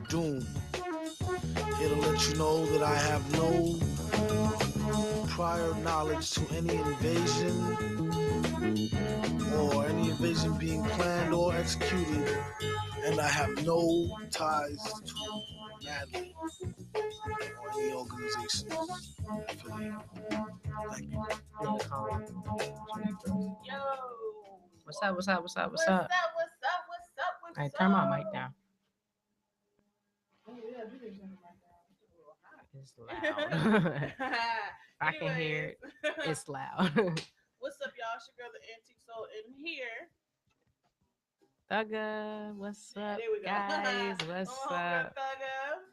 doom. Here to let you know that I have no prior knowledge to any invasion or any invasion being planned or executed, and I have no ties to Madly or any organization affiliated. Thank you. Yo. What's up? What's up? What's up? What's What's up? up? What's up? What's up? What's Hey, up? turn my mic down. Oh yeah, you can turn the mic down. It's a little hot. It's loud. I can hear it. Anyways, It's loud. what's up, y'all? It's your girl, the Antique Soul, in here. Thugga, what's Yeah, up, there we go. guys? What's Oh, homegirl up? Thugga.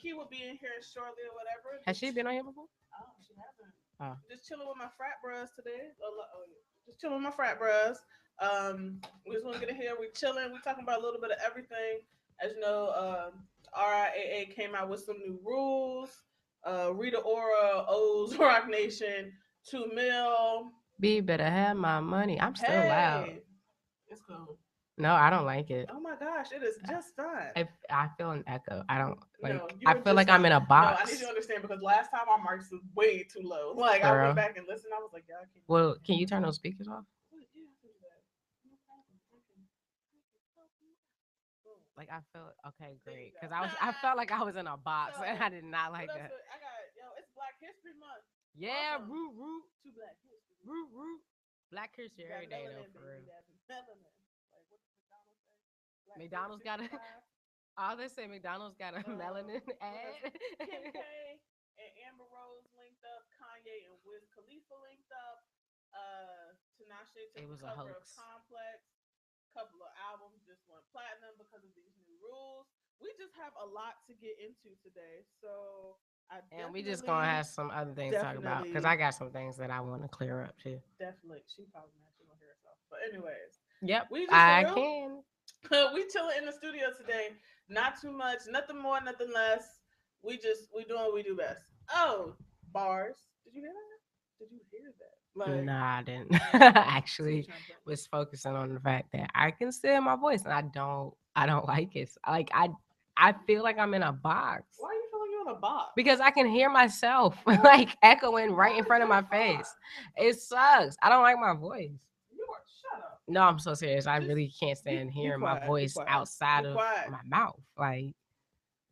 Key will be in here shortly or whatever. Has she been on here before? Oh, she hasn't. Oh. Just chilling with my frat bros today. Just chilling with my frat bros. We just want to get in here. We chilling. We talking about a little bit of everything. As you know, RIAA came out with some new rules. Rita Ora owes Rock Nation $2 million. B better have my money. I'm still loud. Hey, it's cool. No, I don't like it. Oh my gosh, it is just fine. I feel an echo. I don't like. No, you I were feel just like I'm fine. in a No, box. I need you to understand because last time our marks was way too low. Like I Girl. went back and listened. I was like, yeah, I can't. Well, can you turn those speakers off? What? Yeah, I can do that. No problem. I can help you out. Boom. Like I felt okay, There great. you Because go. I felt like I was in a box So, and I did not like what else? that. I got it's Black History Month. Yeah, Awesome. root root To Black History. root root. Black History You got every day though, melanin, for baby. real. That's melanin. Like what does McDonald's say? Black McDonald's got a. 65. All they say McDonald's got a melanin What ad. else? Kim K and Amber Rose linked up. Kanye and Wiz Khalifa linked up. Tinashe took It was the a cover of hoax. Complex. Couple of albums just went platinum because of these new rules. We just have a lot to get into today, so And we just gonna have some other things to talk about because I got some things that I want to clear up too. Definitely, she probably not gonna hear herself. But anyways, Yep, we just I can. we chilling in the studio today. Not too much, nothing more, nothing less. We doing what we do best. Oh, bars. Did you hear that? Did you hear that? Like, Nah, I didn't. see Actually, what I'm saying? was focusing on the fact that I can still hear my voice, and I don't like it. Like I feel like I'm in a box Why you feel like you're in a box? because I can hear myself like echoing right in front of my face. It sucks. I don't like my voice. You are shut up. No, I'm so serious. I Just really can't stand be hearing quiet, my be voice quiet, outside be of quiet. my mouth. Like,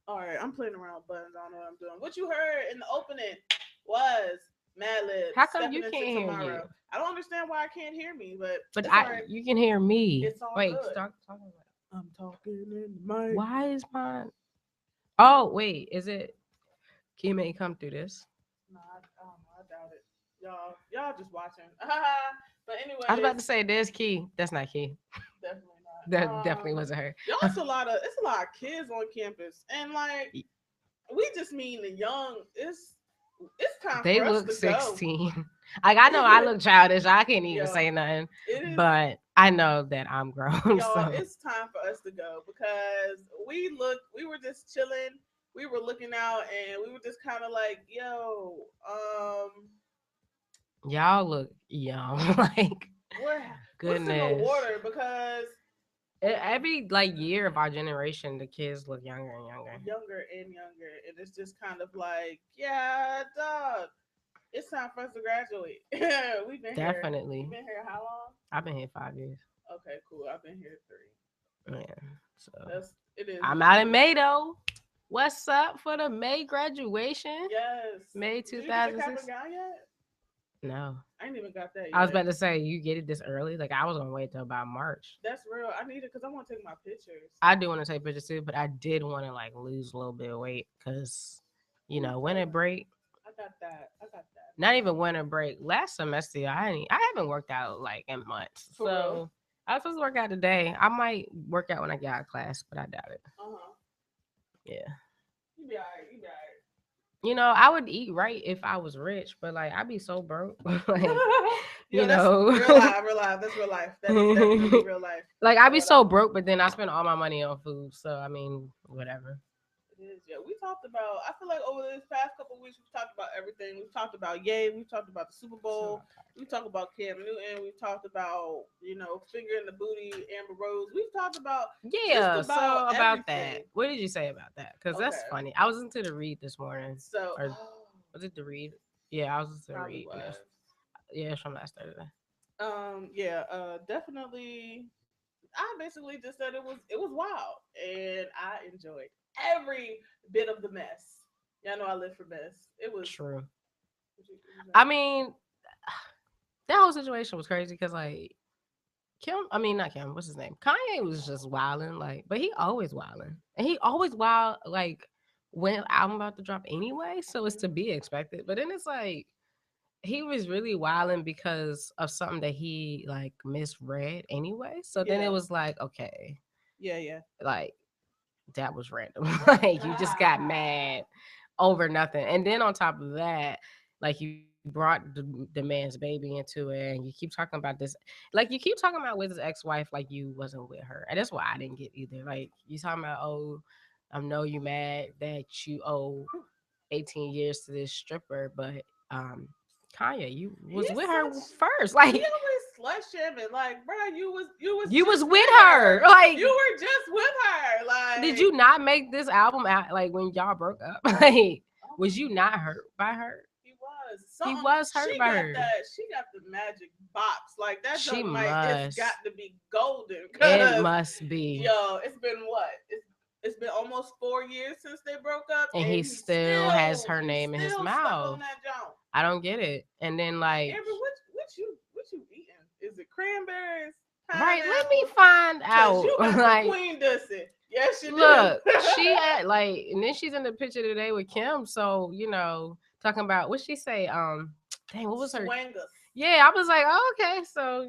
All right, I'm playing around with buttons. I don't know what I'm doing. What you heard in the opening was Madlib. how come Stepping you into can't hear tomorrow. you? I don't understand why I can't hear me, but But it's all right. you can hear me. It's all Wait, good. start talking about. I'm talking in the mic. Why is mine? Oh wait, is it? Key may come through this. Nah, I don't know. I doubt it. Y'all just watching. But anyway, I was about to say there's Key. That's not Key. definitely not. That definitely wasn't her. Y'all, it's a lot of kids on campus, and like we just mean the young. It's time They for us look to 16. Like I know I look childish. I can't even Yo, say nothing. It is, But I know that I'm grown. y'all. So It's time for us to go because we were just chilling. We were looking out, and we were just kind of like, yo, y'all look young. Like what's goodness. in the water? Because Every like year of our generation, the kids look younger and younger. and it's just kind of like, yeah, dog. It's time for us to graduate. We've been Definitely. Here. You've been here how long? I've been here 5 years. Okay, cool. I've been here 3. Yeah. So it is. I'm out in May though. What's up for the May graduation? Yes. May Did you get your 2006. cap and gown yet? No. I ain't even got that yet. I was about to say you get it this early. Like I was gonna wait till about March. That's real. I need it because I want to take my pictures. I do want to take pictures too, but I did want to like lose a little bit of weight because you know winter break. I got that. Not even winter break. Last semester, I haven't worked out like in months. For so real? I was supposed to work out today. I might work out when I get out of class, but I doubt it. Yeah. You be alright. You know, I would eat right if I was rich, but like I'd be so broke. Like, Yo, you that's know, real life. That's real life. That is definitely real life. Like I'd be so broke, but then I spend all my money on food. So I mean, whatever. It is. Yeah, we talked about. I feel like over this past couple of weeks, we've talked about everything. We've talked about Ye. We've talked about the Super Bowl. We talked about Cam Newton. We've talked about finger in the booty, Amber Rose. We've talked about Yeah. just about So about everything. that, what did you say about that? Because that's Okay. funny. I was into the read this morning. So Or was it the read? Yeah, I was into the probably read. was. Yeah, it's from last Thursday. Yeah. Definitely. I basically just said it was wild, and I enjoyed every bit of the mess. Y'all know I live for mess. It was True. I mean, that whole situation was crazy because like not Kim, what's his name? Kanye was just wilding, like, but he always wilding, and he always wild like when album about to drop anyway, so it's to be expected. But then it's like he was really wilding because of something that he like misread anyway. So then it was like, okay, yeah, like that was random. Like you just got mad over nothing, and then on top of that, like you brought the man's baby into it, and you keep talking about this, like you keep talking about with his ex-wife, like you wasn't with her, and that's why I didn't get either. Like you talking about, oh, I know you mad that you owe 18 years to this stripper, but Kanye, you was with her first. Like he always slut shaming. Like, bro, you was with her. Like you were just with her. Like, did you not make this album out like when y'all broke up? Like was you not hurt by her? He was hurt by her. She got the magic box. Like that she joint, must. like, it's got to be golden. It must be. Yo, it's been what? It's been almost 4 years since they broke up, and he still has her name in his mouth. On that joint. I don't get it. And then like, Amber, what you eating? Is it cranberries? Right, let me find out. You got like Queen Dussy. Yes, you look, do. she at like, and then she's in the picture today with Kim. So talking about what she say. Dang, what was her? Swangers. Yeah, I was like, oh, okay, so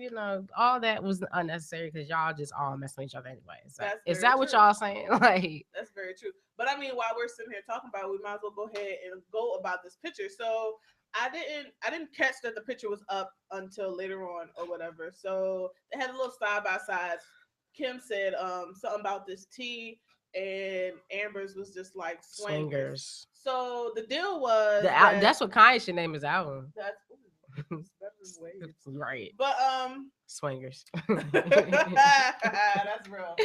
all that was unnecessary because y'all just all messing with each other anyway. So, is that what y'all saying? Like, that's very true. But I mean, while we're sitting here talking about it, we might as well go ahead and go about this picture. So I didn't catch that the picture was up until later on or whatever. So they had a little side by sides. Kim said something about this tea, and Amber's was just like swingers. So the deal was that's what Kanye should name his album. That's right. But swingers. That's real.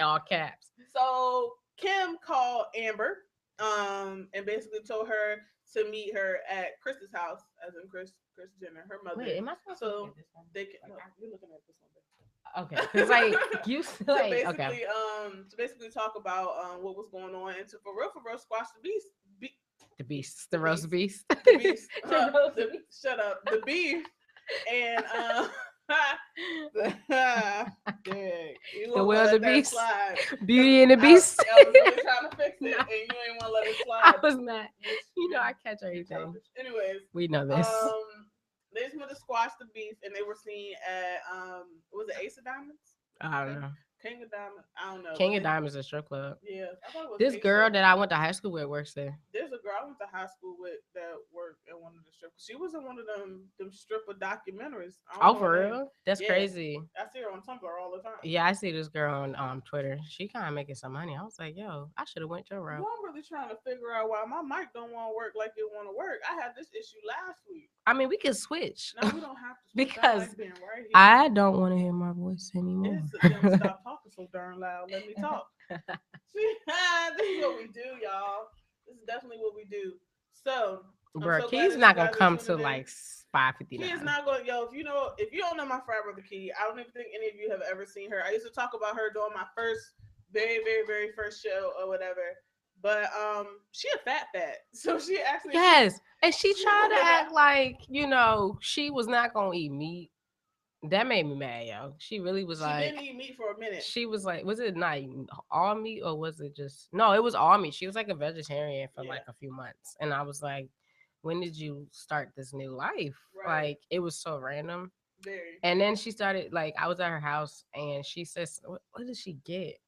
All caps. So Kim called Amber, and basically told her to meet her at Chris's house, as in Kris Jenner, her mother. Wait, am I supposed to look at this one? They can. No, you're looking at this one. Okay, because like you like to basically talk about what was going on, and to for real squash the beast. The roast beast. The beast. Shut up. The beef. And the wildebeest. Beauty and the Beast. I was really trying to fix it, and you ain't want to let it slide. I was not. I catch everything. Anyways, we know this. They just went to squash the beef, and they were seen at was it Ace of Diamonds? I don't know. King of Diamonds. I don't know. King of Diamonds is a strip club. Yeah, I thought it was this girl that I went to high school with works there. There's a girl I went to high school with that worked at one of the strippers. She was in one of them stripper documentaries. Oh, for real? That's crazy. I see her on Tumblr all the time. Yeah, I see this girl on Twitter. She kind of making some money. I was like, yo, I should have went your route. Well, I'm really trying to figure out why my mic don't want to work like it want to work. I had this issue last week. I mean, we can switch. No, we don't have to. Because right I don't want to hear my voice anymore. Stop talking so darn loud. Let me talk. See, this is what we do, y'all. This is definitely what we do. So, bro, Key's not gonna come to like 5:59. Key is not going. Yo, if you don't know my frat brother Key, I don't even think any of you have ever seen her. I used to talk about her during my very, very, very first show or whatever. But she a fat, so she actually and she tried to act like she was not gonna eat meat. That made me mad, yo. She really was like. She didn't eat meat for a minute. She was like, was it not all meat or was it just? No, it was all meat. She was like a vegetarian for like a few months, and I was like, when did you start this new life? Right. Like it was so random. Very. And then she started like I was at her house and she says, what did she get?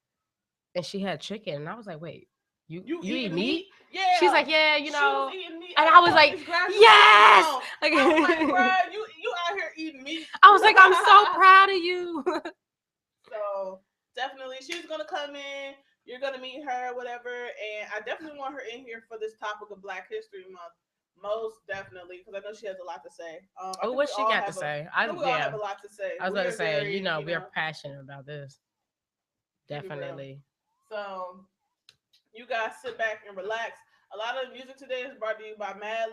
And she had chicken, and I was like, wait. You eat meat? Yeah. She's like, yeah, She was eating meat. And I was like, yes. Like, I was like, bro, you out here eating meat. I was like, I'm so proud of you. So definitely, she's gonna come in. you're gonna meet her, whatever. And I definitely want her in here for this topic of Black History Month. Most definitely, because I know she has a lot to say. I Oh, think what we she all got to have a, say? I think we all have a lot to say. I was We about to are say, very, we are passionate about this. keep it real. Definitely. So you guys sit back and relax. A lot of the music today is brought to you by Mad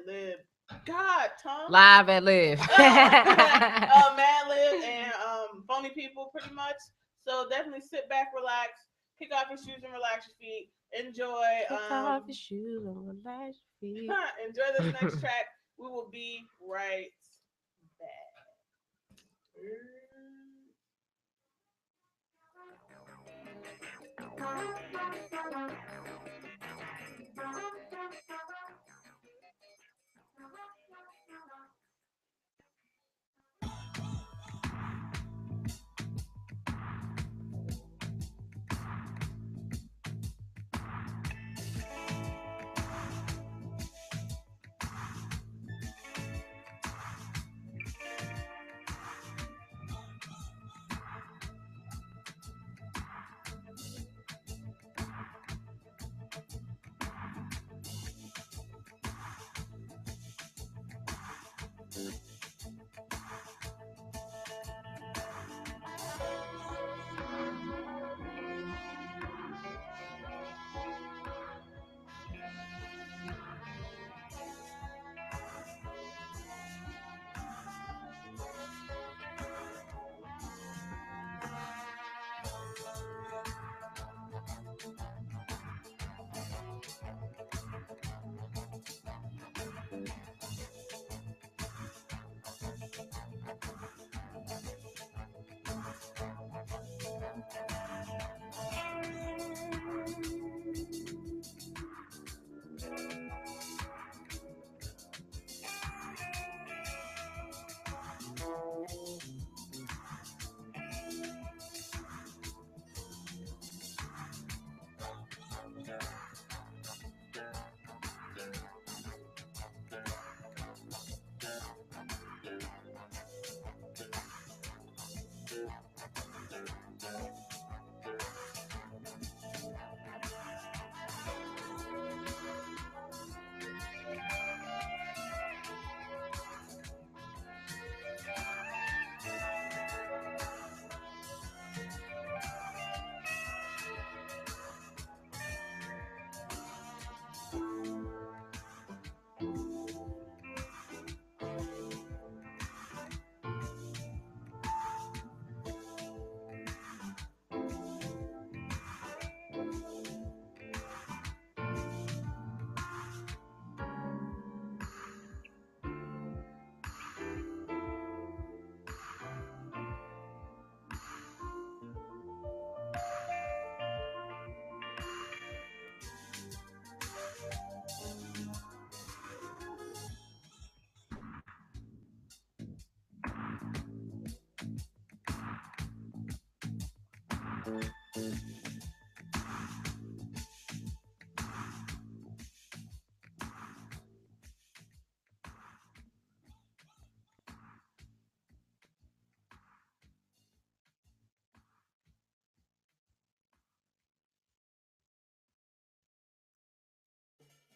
Lib. God, Tom. Live and live. Mad Lib and Phony People, pretty much. So definitely sit back, relax, kick off your shoes and relax your feet. Enjoy. Kick off your shoes and relax your feet. Enjoy this next track. We will be right back.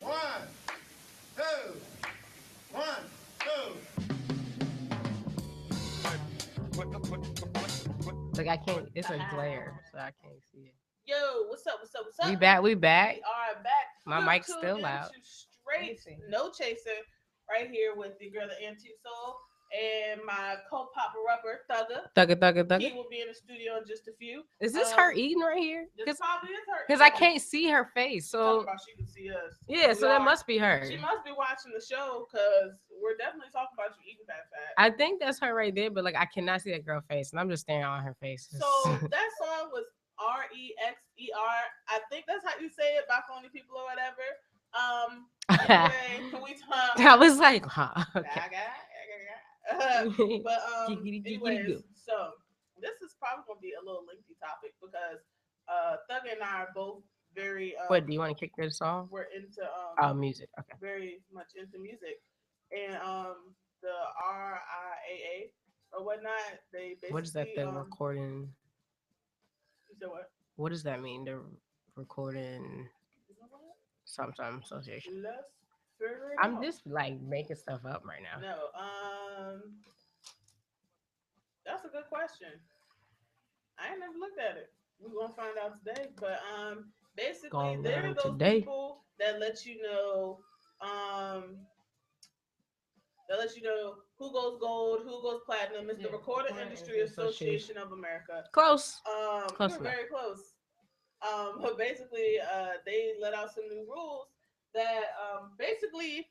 One, two, one, two. Like I can't. It's a glare, so I can't see it. Yo, what's up? What's up? What's up? We back. We back. We are back. My You're mic's tuned still into loud. Straight see. No Chaser right here with the girl, the Antique Soul, and my co-popper rapper, Thugga. Thugga. He will be in the studio in just a few. Is this her eating right here? This probably is her. Because I can't see her face. Talking So about she can see us. yeah, so that must be her. She must be watching the show because we're definitely talking about you eating that fat. I think that's her right there, but like I cannot see that girl face, and I'm just staring on her face. So that song was REXER. I think that's how you say it by Phony People or whatever. Anyway, we talk. I was like, huh? Okay. But anyways, so this is probably gonna be a little lengthy topic because Thugga and I are both very What do you want to kick this off? we're into Music. Okay. very much into music, and the RIAA or whatnot, they basically What is that? The recording. You said what? What does that mean? The recording You know what? sometime association. Let's figure it I'm out. just like making stuff up right now. No, that's a good question. I ain't never looked at it. We're gonna find out today. But basically, Gonna they're learn those today. people that let you know, um, who goes gold, who goes platinum. It's the Yeah, Recording Recording Industry Industry Association. Association of America. Close. You Close were enough. very close. But basically, they let out some new rules that basically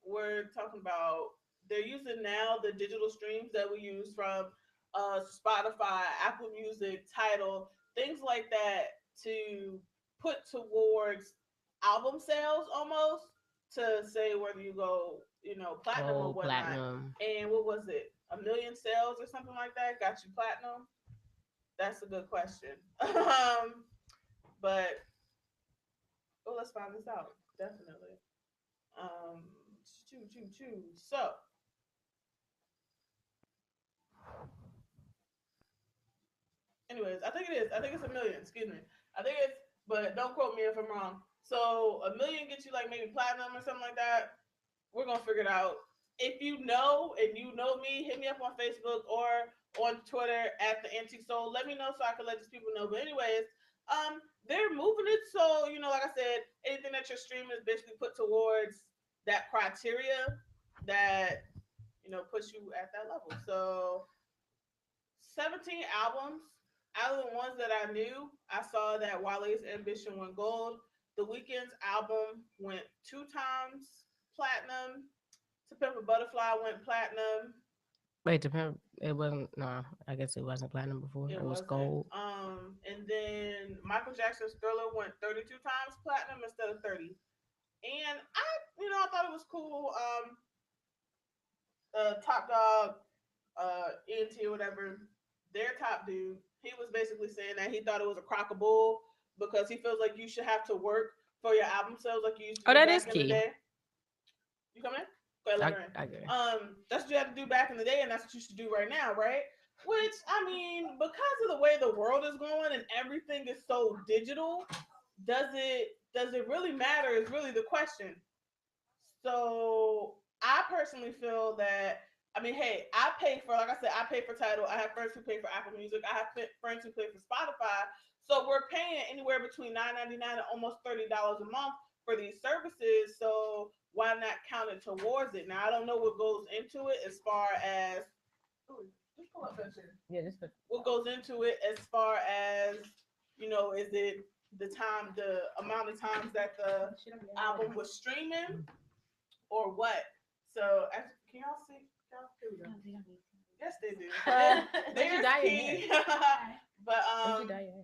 we're talking about. They're using now the digital streams that we use from Spotify, Apple Music, Tidal, things like that to put towards album sales almost to say whether you go, platinum or Gold, whatnot. platinum. And what was it? A million sales or something like that got you platinum? That's a good question. But let's find this out. Definitely. Um, choo choo choo. So, anyways, I think it is. I think it's a million. Excuse me. I think it's, but don't quote me if I'm wrong. So a million gets you like maybe platinum or something like that. We're gonna figure it out. If you know and you know me, hit me up on Facebook or on Twitter at the Antique Soul. Let me know so I can let these people know. But anyways, they're moving it so like I said, anything that you're streaming is basically put towards that criteria that puts you at that level. So 17 albums. Out of the ones that I knew, I saw that Wale's Ambition went gold. The Weeknd's album went 2 times platinum. To Pimp a Butterfly went platinum. Wait, depend. It wasn't. No, I guess it wasn't platinum before. It It was wasn't. gold. And then Michael Jackson's Thriller went 32 times platinum instead of 30. And I thought it was cool. Top Dog, ENT or whatever, their top dude, he was basically saying that he thought it was a crock of bull because he feels like you should have to work for your album sales like you used to Oh, do that back is in the key. day. You coming in? Go ahead, let her in. I get it. That's what you had to do back in the day, and that's what you should do right now, right? Which I mean, because of the way the world is going and everything is so digital, does it really matter? Is really the question. So I personally feel that hey, I pay for, like I said, I pay for Tidal. I have friends who pay for Apple Music. I have friends who pay for Spotify. So we're paying anywhere between $9.99 and almost $30 a month for these services. So why not count it towards it? Now I don't know what goes into it as far as just pull up that shit. Yeah, this. What goes into it as far as is it the amount of times that the album was streaming or what? So can y'all see? Here we go. Yes, they do. Did you dye your Key. hair? But Did you dye your hair?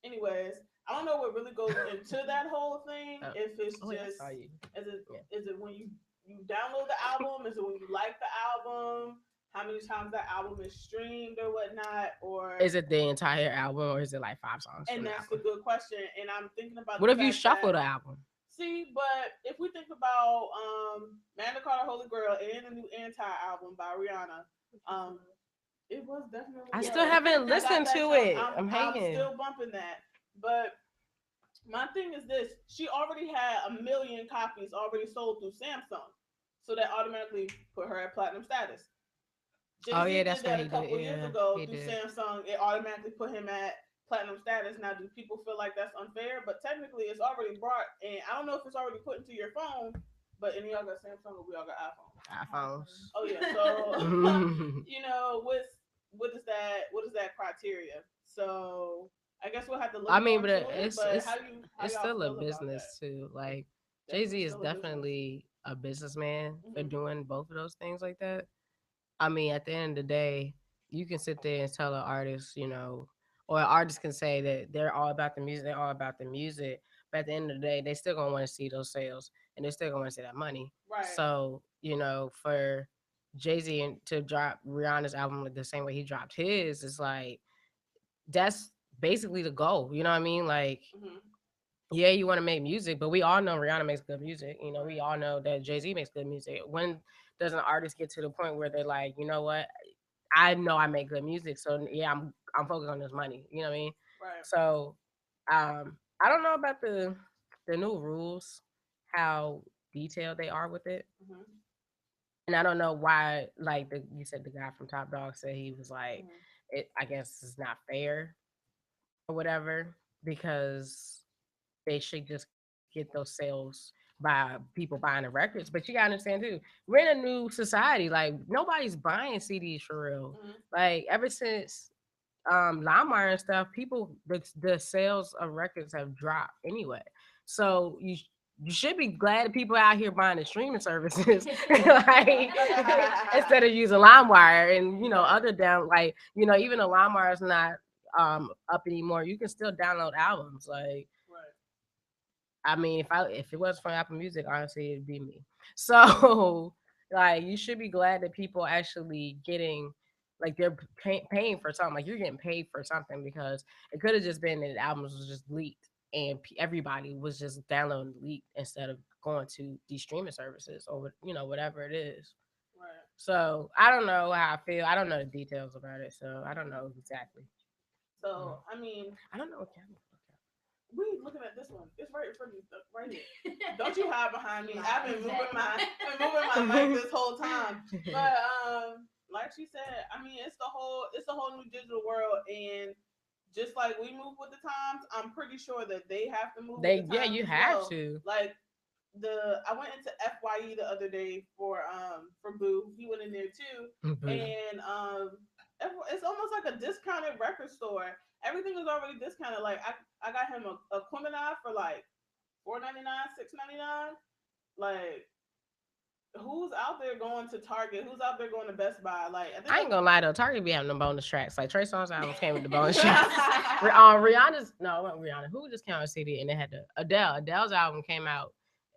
anyways, I don't know what really goes into that whole thing. If it's Oh, yeah, I just saw you. is it when you download the album? Is it when you like the album? How many times that album is streamed or whatnot? Or Is it the entire album or is it like 5 songs? and that's the good question. And I'm thinking about what the if you fact shuffle that, the album? See, but if we think about Magna Carta Holy Grail and the new Anti album by Rihanna, it was definitely. I still haven't listened to it. I'm I'm hating. still bumping that. But my thing is this: she already had 1 million copies already sold through Samsung, so that automatically put her at platinum status. Jay-Z That's did that what a couple he did. years ago through Samsung. It automatically put him at platinum status. Now, do people feel like that's unfair? But technically, it's already brought, and I don't know if it's already put into your phone. But any of y'all got Samsung or we all got iPhones? iPhones. Oh yeah. So what is that criteria? So I guess we'll have to look. I mean, but it's how it's y'all still a feel about business that? too. Like Jay-Z is definitely a businessman for Mhm. doing both of those things like that. I mean, at the end of the day, you can sit there and tell an artist, or an artist can say that they're all about the music, they're all about the music. But at the end of the day, they still gonna want to see those sales and they're still gonna want to see that money. Right. So, for Jay-Z to drop Rihanna's album the same way he dropped his, is like that's basically the goal. You know what I mean? Like, Mhm. yeah, you want to make music, but we all know Rihanna makes good music. We all know that Jay-Z makes good music. When does an artist get to the point where they're like, you know what? I know I make good music, so yeah, I'm focused on this money. You know what I mean? Right. So, I don't know about the new rules, how detailed they are with it, Mhm. and I don't know why. Like you said, the guy from Top Dog said he was like, Mhm. it. I guess it's not fair or whatever because they should just get those sales by people buying the records. But you gotta understand too, we're in a new society. Like nobody's buying CDs for real. Mhm. Like ever since LimeWire and stuff, people the sales of records have dropped anyway. So you should be glad that people out here buying the streaming services, like instead of using LimeWire and other down like even though LimeWire is not up anymore, you can still download albums. Like Right. I mean, if it wasn't for Apple Music, honestly, it'd be me. So, like, you should be glad that people actually getting, like, they're paying for something. Like, you're getting paid for something because it could have just been that albums was just leaked and everybody was just downloading leaked instead of going to these streaming services or whatever it is. Right. So I don't know how I feel. I don't know the details about it, so I don't know exactly. So I mean, I don't know what camera. we looking at this one. It's right in front of you, right here. Don't you hide behind me. I've been moving my mic this whole time. But like she said, I mean it's a whole new digital world, and just like we move with the times, I'm pretty sure that they have to move with the times You as have well. to. Like I went into FYE the other day for Boo. He went in there too, and it's almost like a discounted record store. Everything is already discounted. Like I got him a Quimini for like $4.99, $6.99. Like who's out there going to Target? Who's out there going to Best Buy? Like I ain't gonna lie though, Target be having them bonus tracks. Like Trey Songz albums came with the bonus tracks. Rihanna's no, it wasn't Rihanna. Who just came out with CD and they had the Adele. Adele's album came out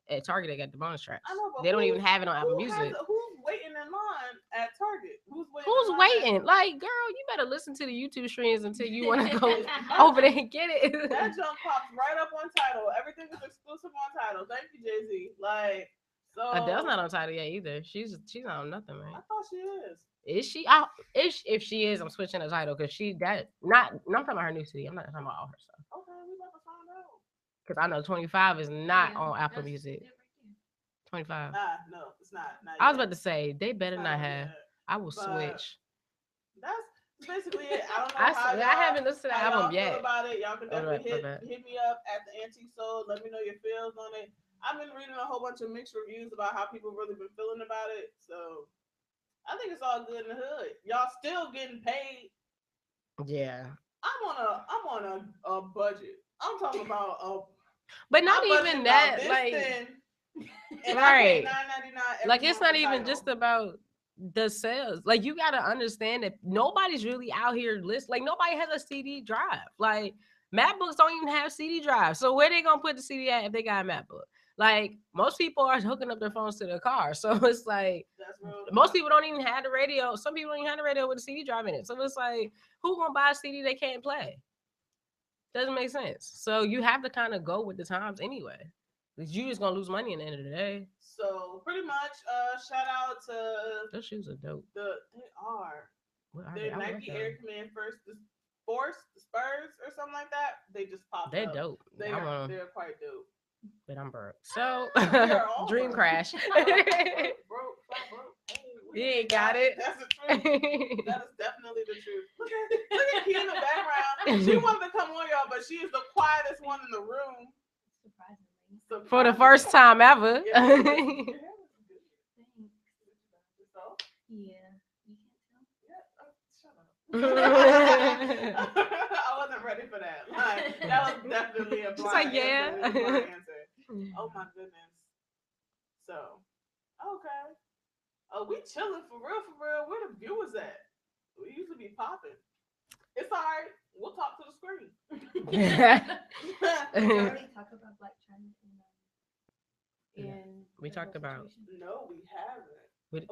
at Target. They got the bonus tracks. I know, but they don't even have it on Apple Music. Who's waiting in line at Target? Who's waiting? Like, girl, you better listen to the YouTube streams until you want to go over there and get it. That junk pops right up on Tidal. Everything is exclusive on Tidal. Thank you, Jay-Z. Like, so Adele's not on Tidal yet either. She's not on nothing, right? I thought she is. Is she? If she is, I'm switching the title because I'm talking about her new CD. I'm not talking about all her stuff. Okay, we about to find out. Because I know 25 is not on Apple Music. 25. No, it's not. I was about to say they better not have. I will switch. That's basically it. I don't know I haven't listened to the album yet. Feel about it. Y'all can definitely hit me up at the Antique Soul. Let me know your feels on it. I've been reading a whole bunch of mixed reviews about how people really been feeling about it. So I think it's all good in the hood. Y'all still getting paid. Yeah. I'm on a budget. I'm talking about but not even that. Like and right. $9.99. Like it's not even just about the sales. Like you gotta understand that nobody's really out here like nobody has a CD drive. Like MacBooks don't even have CD drives. So where they gonna put the CD at if they got a MacBook? Like most people are hooking up their phones to their car. So it's like most people don't even have the radio. Some people don't even have the radio with a CD drive in it. So it's like who gonna buy a CD they can't play? Doesn't make sense. So you have to kind of go with the times anyway. You just gonna lose money at the end of the day. So pretty much, shout out to those shoes are dope. They are. What are They're Nike Air Command the Spurs or something like that. They just popped They're up. Dope. They're quite dope. But I'm broke. So dream crash. Broke. Hey, you ain't got it. That's the truth. That is definitely the truth. Look at Key in the background. She wanted to come on, y'all, but she is the quietest one in the room. Surprisingly. For the first time ever. Yeah, you can't tell. I wasn't ready for that. Like, that was definitely a blind answer. Oh my goodness. So, okay. Oh, we chilling for real. Where the viewers at? We usually be popping. It's all right. We'll talk to the screen. We already talked about Black China and we talked about. No, we haven't.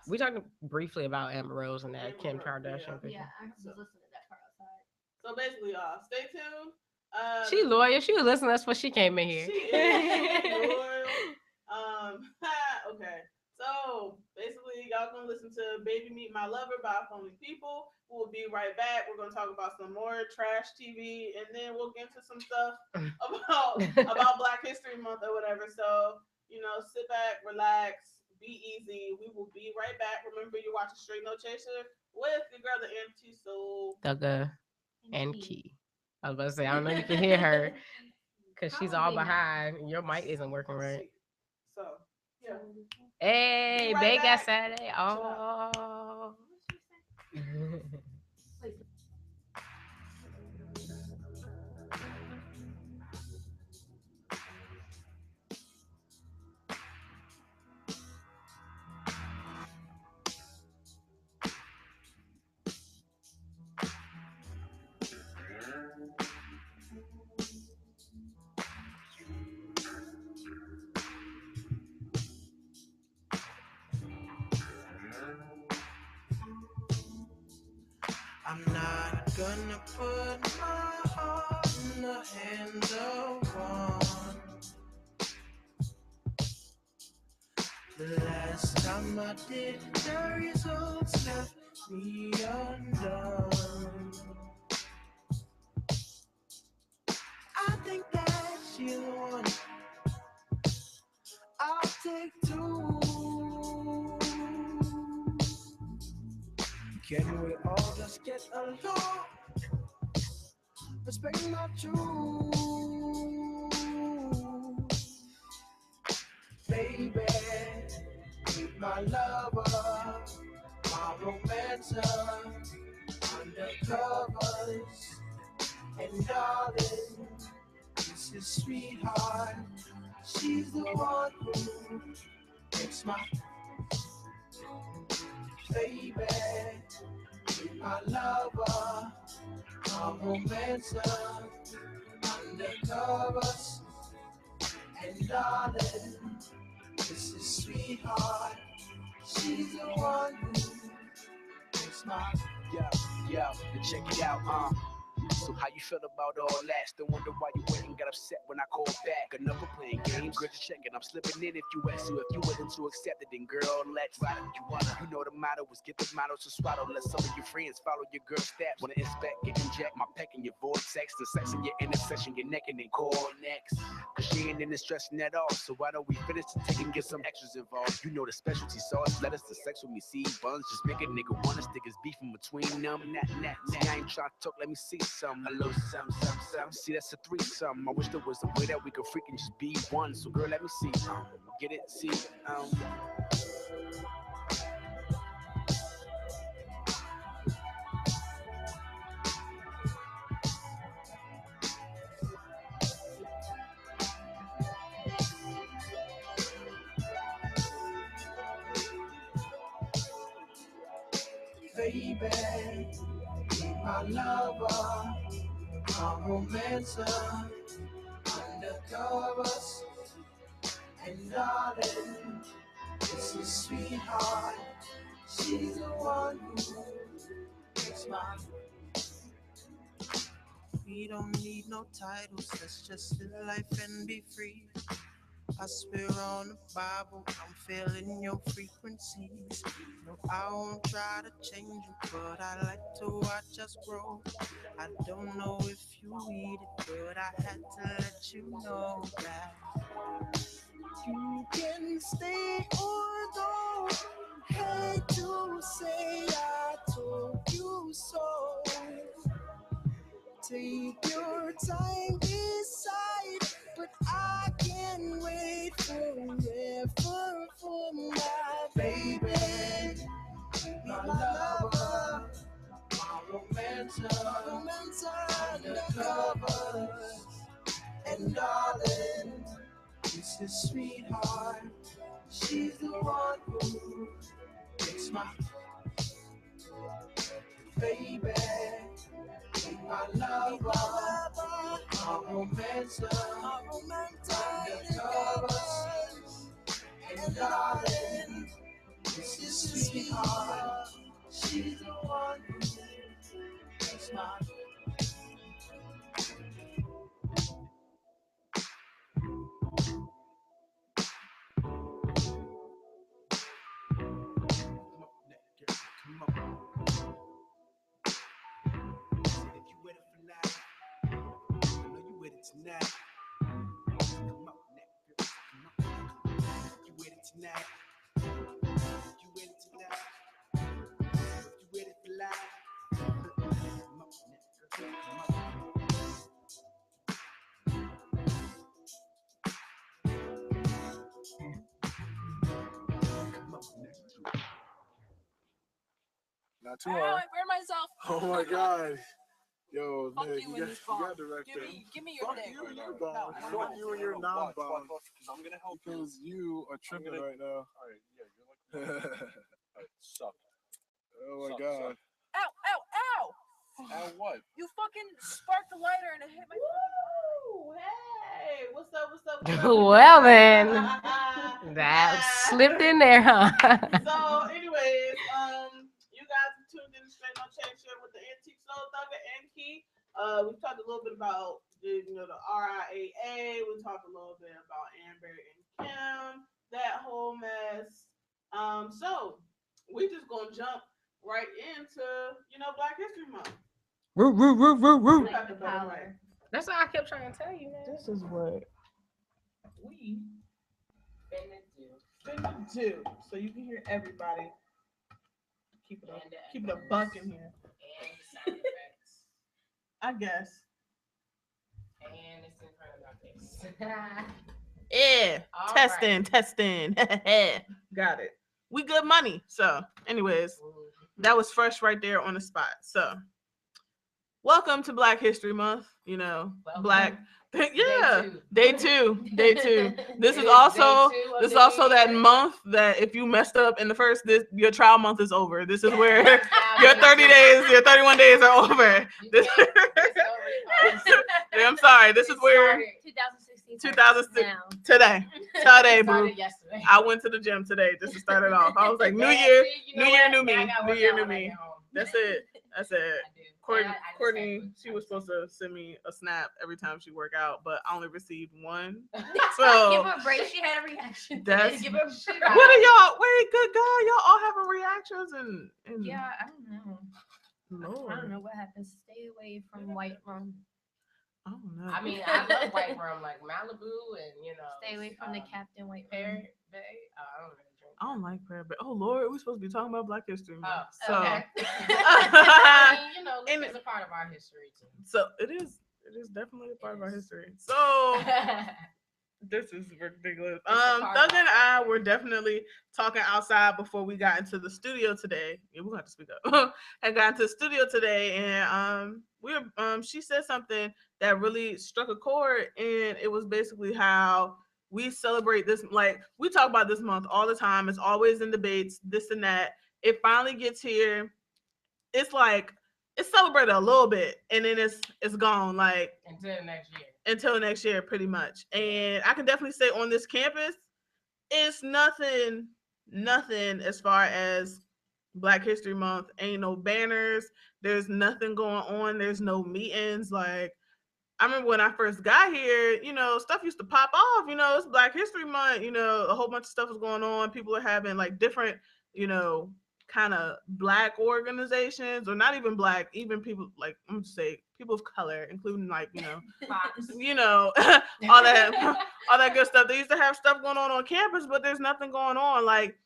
We talked briefly about Amber Rose and that Kim Kardashian. Yeah, I was listening to that part outside. So basically, y'all, stay tuned. She loyal. She was listening. That's what she came in here. She is loyal. Okay. So basically, y'all gonna listen to Baby Meet My Lover by Phony People. We'll be right back. We're gonna talk about some more trash TV, and then we'll get into some stuff about Black History Month or whatever. So sit back, relax, be easy. We will be right back. Remember, you're watching Straight No Chaser with your girl, the Empty Soul. Thugga and Key. I was about to say, I don't know if you can hear her because she's all behind. And your mic isn't working right. So, yeah. Hey, Be right Bake got back. Saturday. Oh. I'm not gonna put my heart in the hands of one. The last time I did, the results left me undone. I think that she's one. I'll take two. Can we all just get along? Respect my truth, baby. Keep my lover, my romancer, undercovers, and darling, this is sweetheart. She's the one who makes my baby. Keep my lover, my romancer, undercovers, and darling, this is sweetheart. She's the one who makes my and check it out, So how you feel about all that? Still wonder why you went and got upset when I called back. Another playing games, girl, just checking. I'm slipping in if you ask. So if you willing to accept it, then girl, let's ride it. You wanna, you know the motto was get the motto to swallow. Let some of your friends follow your girl steps. Wanna inspect, get inject my peck in your vortex, the sex in your intersection, your neck and then call next. Cause she ain't into stressing at all. So why don't we finish the tick and get some extras involved? You know the specialty sauce, let us the sex with me, see buns. Just make a nigga wanna stick his beef in between them. See, I ain't trying to talk, let me see some. A little some. See, that's a threesome. I wish there was a way that we could freaking just be one. So girl, let me see. Get it? See, baby. My lover, my romancer, undercovers, and darling, this is sweetheart. She's the one who makes my. We don't need no titles, let's just live life and be free. I swear on the Bible, I'm feeling your frequencies. No, I won't try to change you, but I like to watch us grow. I don't know if you eat it, but I had to let you know that you can stay or go. Hate to say I told you so. Take your time, decide, but I can wait forever for my baby, my lover, my romancer, undercovers, and darling, this is sweetheart. She's the one who makes my baby. My lover, my romancer, undercovers, and darling, this is sweetheart. She's the one who makes my. tonight. Come on now, girl, come on. You with it tonight? You with it tonight? You with it for life? Come on now, girl, come on. Come on now. Not too hard. I burned myself. Oh my God. Yo, Fuck Nick, you you in got, this you bomb. got director. Give me your Fuck dick. you and your No, bomb. I don't Fuck want you and your non-bomb. Because I'm gonna help you. Because you are tripping right now. All right, yeah, you're like. All right, suck. Oh my Suck, God. suck. Ow, ow, ow! And what? You fucking sparked the lighter and it hit my Woo! Hey, what's up? What's up? What's up? Well then, that slipped in there, huh? So, anyways, you guys are tuned in to Straight No Change here with the Antique Soul Thugga and Key. We talked a little bit about the RIAA. We talked a little bit about Amber and Kim, that whole mess. So we just gonna jump right into Black History Month. Woo, woo, woo, woo, woo. You got the better mic. That's all I kept trying to tell you, man. This is what we finna do, so you can hear everybody. Keep it a buck in here. And the sound effects. I guess. And it's in front of my face. Yeah. All Testing. Got it. We good money. So, anyways, that was fresh right there on the spot. So, welcome to Black History Month. Black. Yeah, day two. This is also that month that if you messed up in the first, your trial month is over. This is where your 30 days, your 31 days are over. I'm sorry. This is where 2016 today, boo. I went to the gym today just to start it off. I was like, New Year, new me, New Year, new me. That's it. Courtney, she was supposed to send me a snap every time she work out, but I only received one. So give her a break. She had a reaction. That's Give her a shit. What are y'all? Wait, good God, y'all all having reactions and Yeah, I don't know. Lord. I don't know what happens. Stay away from white rum. I don't know. I mean, I love white rum like Malibu and Stay away from the Captain White rum. Parrot Bay. I don't really drink. I don't like prayer, but oh Lord, we're supposed to be talking about Black History Month. Oh, okay. I mean, it's a part of our history too. So it is definitely a part of our history. So this is ridiculous. Thugga and I were definitely talking outside before we got into the studio today. Yeah, we're gonna have to speak up. And got into the studio today, and she said something that really struck a chord, and it was basically how we celebrate this. Like, we talk about this month all the time. It's always in debates, this and that. It finally gets here. It's like it's celebrated a little bit, and then it's gone. Like until next year, pretty much. And I can definitely say on this campus, it's nothing as far as Black History Month. Ain't no banners. There's nothing going on. There's no meetings. Like, I remember when I first got here, stuff used to pop off. It's Black History Month. A whole bunch of stuff was going on. People are having like different, kind of Black organizations, or not even Black, even people like, I'm gonna say people of color, including like, all that good stuff. They used to have stuff going on campus, but there's nothing going on. Like,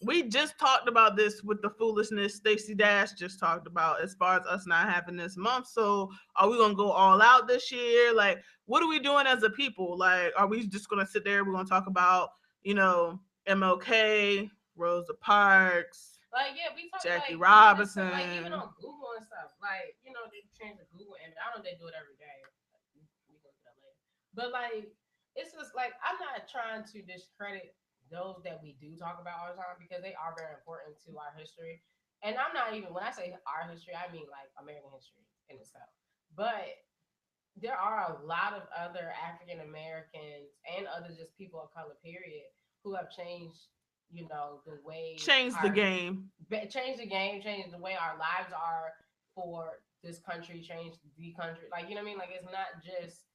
we just talked about this with the foolishness Stacey Dash just talked about as far as us not having this month. So are we gonna go all out this year? Like, what are we doing as a people? Like, are we just gonna sit there? We're gonna talk about, MLK, Rosa Parks, like, yeah, we talk Jackie like, Robinson. Like, even on Google and stuff. Like, they change the Google image. I don't know if they do it every day. We go to that later. But like, it's just like, I'm not trying to discredit those that we do talk about all the time, because they are very important to our history. And I'm not even, when I say our history, I mean like American history in itself. But there are a lot of other African Americans and other just people of color, period, who have changed, the way change the game, change the way our lives are for this country, change the country. Like, you know what I mean? Like, it's not just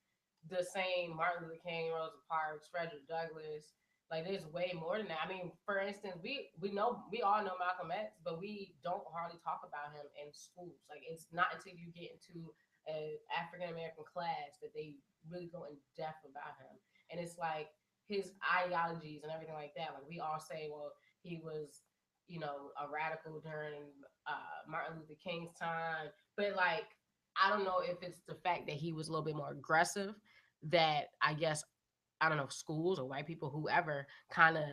the same Martin Luther King, Rosa Parks, Frederick Douglass. Like, there's way more than that. I mean, for instance, we all know Malcolm X, but we don't hardly talk about him in schools. Like, it's not until you get into an African American class that they really go in depth about him, and it's like his ideologies and everything like that. Like we all say, well, he was, you know, a radical during Martin Luther King's time, but like I don't know if it's the fact that he was a little bit more aggressive that I guess I don't know schools or white people, whoever, kind of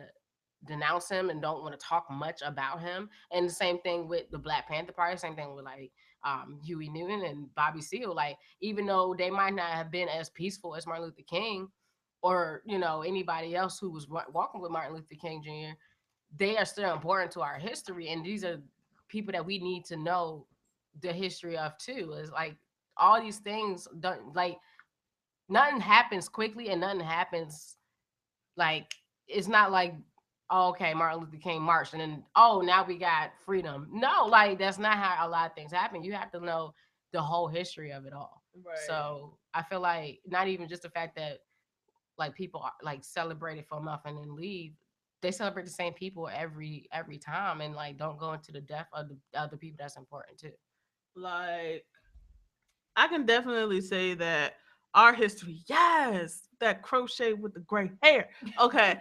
denounce him and don't want to talk much about him. And the same thing with the Black Panther Party, same thing with like Huey Newton and Bobby Seale. Like even though they might not have been as peaceful as Martin Luther King or you know anybody else who was walking with Martin Luther King Jr., they are still important to our history, and these are people that we need to know the history of too. It's like all these things don't like nothing happens quickly and nothing happens like it's not like oh, okay, Martin Luther King marched and then oh now we got freedom. No, like that's not how a lot of things happen. You have to know the whole history of it all. Right. So I feel like not even just the fact that like people are, like celebrate it for a month and then leave. They celebrate the same people every time and like don't go into the depth of the other people that's important too. Like I can definitely say that our history, yes, that crochet with the gray hair. Okay.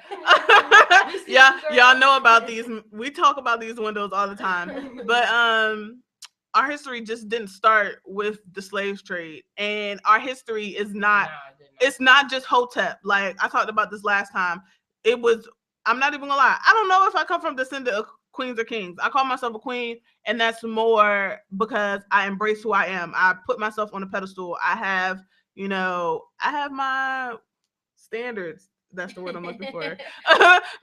Yeah, y'all know about these. We talk about these windows all the time. But our history just didn't start with the slave trade. And our history is not it's not just Hotep. Like I talked about this last time. It was I'm not even gonna lie. I don't know if I come from descendant of queens or kings. I call myself a queen, and that's more because I embrace who I am. I put myself on a pedestal. I have, you know, I have my standards. That's the word I'm looking for.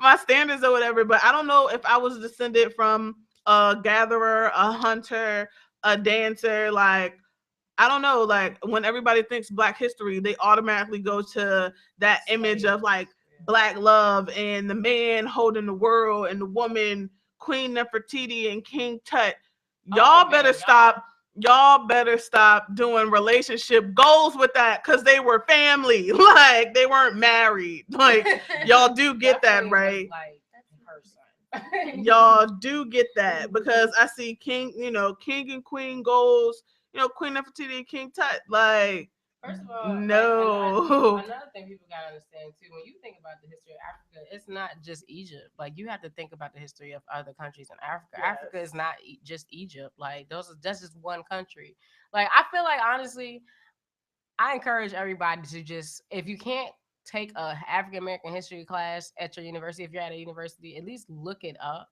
My standards or whatever. But I don't know if I was descended from a gatherer, a hunter, a dancer. Like I don't know. Like when everybody thinks Black history, they automatically go to that image of like Black love and the man holding the world and the woman Queen Nefertiti and King Tut. Y'all better stop. Y'all better stop doing relationship goals with that because they were family. Like they weren't married. Like y'all do get that, right? Y'all do get that because I see King, you know, King and Queen goals, you know, Queen Nefertiti and King Tut. Like first of all, no. like, another thing people gotta understand too, when you think about the history of Africa, it's not just Egypt. Like you have to think about the history of other countries in Africa. Yes. Africa is not just Egypt. Like that's just one country. Like I feel like honestly, I encourage everybody to just if you can't take a African American history class at your university, if you're at a university, at least look it up.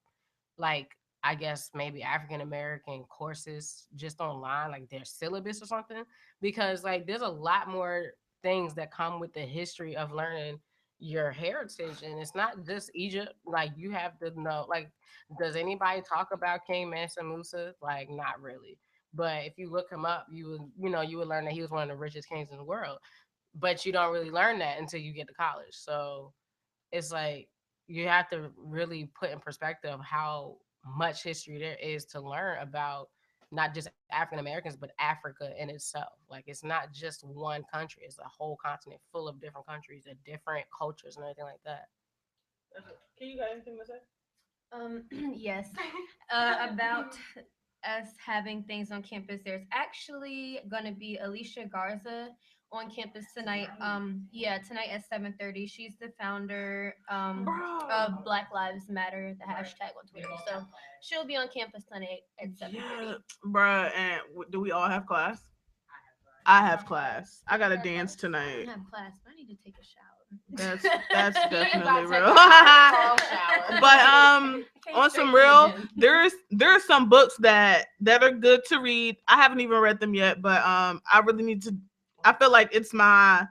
Like I guess maybe African American courses just online, like their syllabus or something, because like there's a lot more things that come with the history of learning your heritage, and it's not just Egypt. Like you have to know, like, does anybody talk about King Mansa Musa? Like, not really. But if you look him up, you would learn that he was one of the richest kings in the world. But you don't really learn that until you get to college. So it's like you have to really put in perspective how much history there is to learn about not just African Americans but Africa in itself. Like it's not just one country, it's a whole continent full of different countries and different cultures and everything like that. Can you got anything to say? Yes. About us having things on campus, there's actually gonna be Alicia Garza on campus tonight. Yeah, tonight at 7:30. She's the founder of Black Lives Matter, the hashtag on Twitter. So she'll be on campus tonight at 7:30. Yeah, bruh. And do we all have class? I have class. I got to dance I tonight. don't have class, but I need to take a shower. That's definitely Take real. a cold shower. But on some real, there's some books that are good to read. I haven't even read them yet, but I really need to. I feel like it's my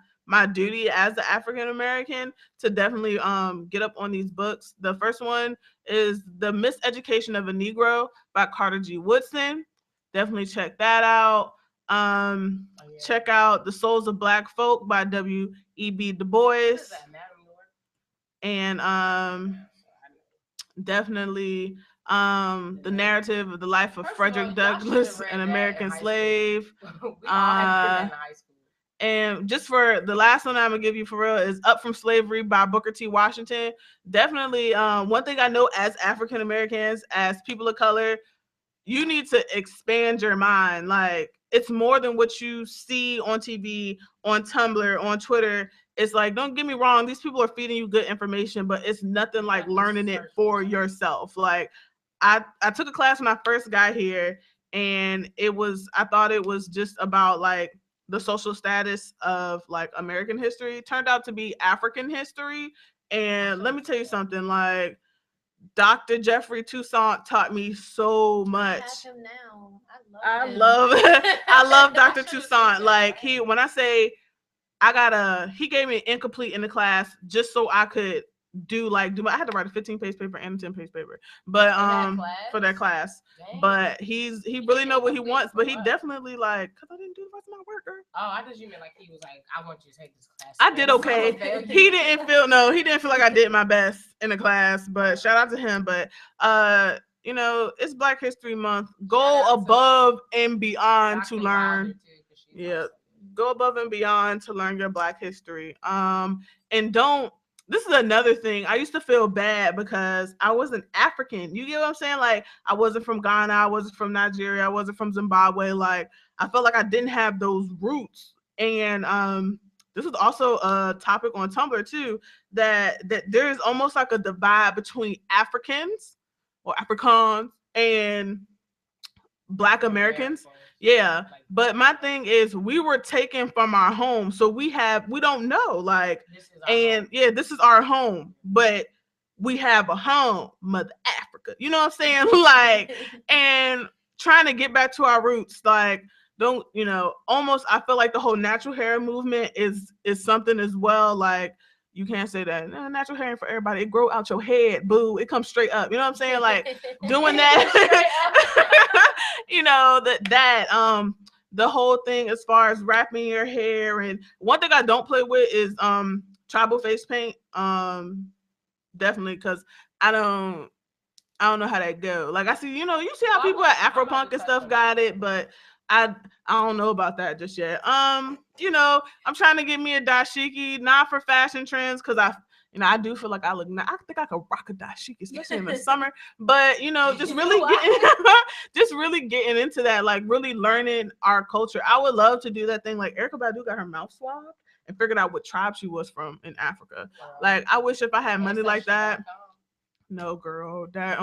duty as an African American to definitely get up on these books. The first one is The Miseducation of a Negro by Carter G. Woodson. Definitely check that out. Check out The Souls of Black Folk by W.E.B. Du Bois. And definitely the narrative of the life of Frederick Douglass, an American slave. And just for the last one I'm gonna give you for real is Up from Slavery by Booker T. Washington. Definitely one thing I know as African Americans, as people of color, you need to expand your mind. Like it's more than what you see on TV, on Tumblr, on Twitter. It's like, don't get me wrong, these people are feeding you good information, but it's nothing like learning it for yourself. Like I took a class when I first got here, and I thought it was just about like the social status of like American history. It turned out to be African history. And let me tell you something, like Dr. Jeffrey Toussaint taught me so much. Have him now. I him. love I love Dr. Toussaint. Like when I say he gave me an incomplete in the class just so I could I had to write a 15-page paper and a 10-page paper. But for that class. Dang. But he really know what he wants, but he definitely like, cuz I didn't do the rest of my work, girl. Oh, I thought you meant like he was like, I want you to take this class. I did okay. He didn't feel like I did my best in the class, but shout out to him. But it's Black History Month. Go above and beyond to learn. Yeah. Go above and beyond to learn your Black history. And don't. This is another thing. I used to feel bad because I wasn't African. You get what I'm saying? Like, I wasn't from Ghana. I wasn't from Nigeria. I wasn't from Zimbabwe. Like, I felt like I didn't have those roots. And this is also a topic on Tumblr too, that there is almost like a divide between Africans or Afrikaans and Black Americans. Yeah. But my thing is, we were taken from our home. So we don't know. Like, this is our home. But we have a home, Mother Africa. You know what I'm saying? Like, and trying to get back to our roots. Like, almost I feel like the whole natural hair movement is something as well. Like, you can't say that natural hair ain't for everybody. It grow out your head, boo. It comes straight up. You know what I'm saying? Like, doing that. The whole thing as far as wrapping your hair. And one thing I don't play with is tribal face paint. Definitely, because I don't know how that go. Like, I see, you see how people at Afropunk and stuff got it, but I don't know about that just yet. I'm trying to get me a dashiki, not for fashion trends, because I do feel like I think I could rock a dashiki, especially in the summer. But just really getting into that, like really learning our culture. I would love to do that thing. Like Erykah Badu got her mouth swabbed and figured out what tribe she was from in Africa. Like, I wish if I had money like that. No, girl, that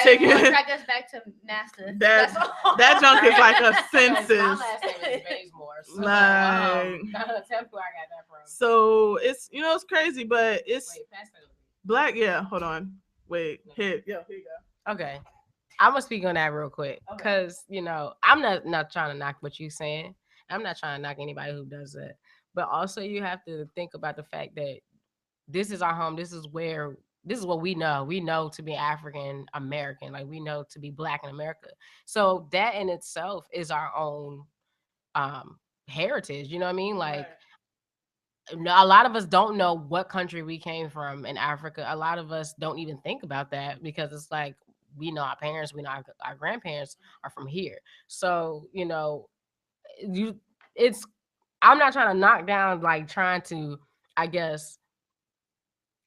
taking track us back to NASA. That junk is like a census. My last name is Bazemore, so temple I got that from. So it's it's crazy, but it's pass that over. Black. Yeah, hold on. Wait, hit. Yeah, here you go. Okay, I'm gonna speak on that real quick because I'm not trying to knock what you're saying. I'm not trying to knock anybody who does that, but also you have to think about the fact that this is our home. This is what we know. We know to be African American, like we know to be Black in America. So that in itself is our own heritage. You know what I mean? Like, a lot of us don't know what country we came from in Africa. A lot of us don't even think about that because it's like we know our parents, we know our grandparents are from here. So I'm not trying to knock down, like trying to, I guess,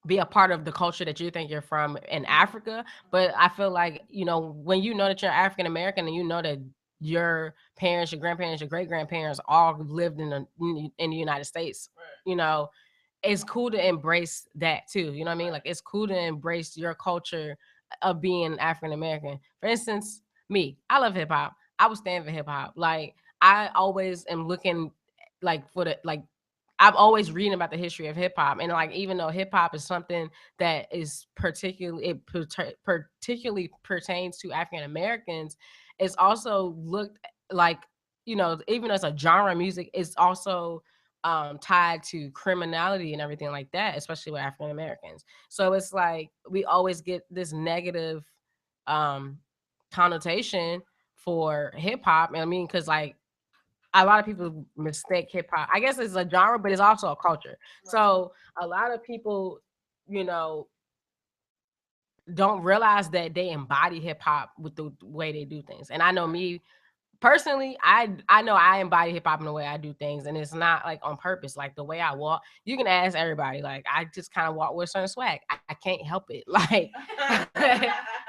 be a part of the culture that you think you're from in Africa. But I feel like, when you know that you're African American and you know that your parents, your grandparents, your great grandparents all lived in the United States, it's cool to embrace that too. You know what I mean? Like, it's cool to embrace your culture of being African American. For instance, me, I love hip hop. I would stand for hip hop. Like, I always am looking I'm always reading about the history of hip hop, and like, even though hip hop is something that is particularly pertains to African Americans, it's also looked like, even as a genre of music, it's also tied to criminality and everything like that, especially with African Americans. So it's like we always get this negative connotation for hip hop. I mean, because like, a lot of people mistake hip hop. I guess it's a genre, but it's also a culture. Right. So a lot of people, don't realize that they embody hip hop with the way they do things. And I know me personally, I know I embody hip hop in the way I do things, and it's not like on purpose. Like, the way I walk, you can ask everybody. Like, I just kind of walk with a certain swag. I can't help it. Like,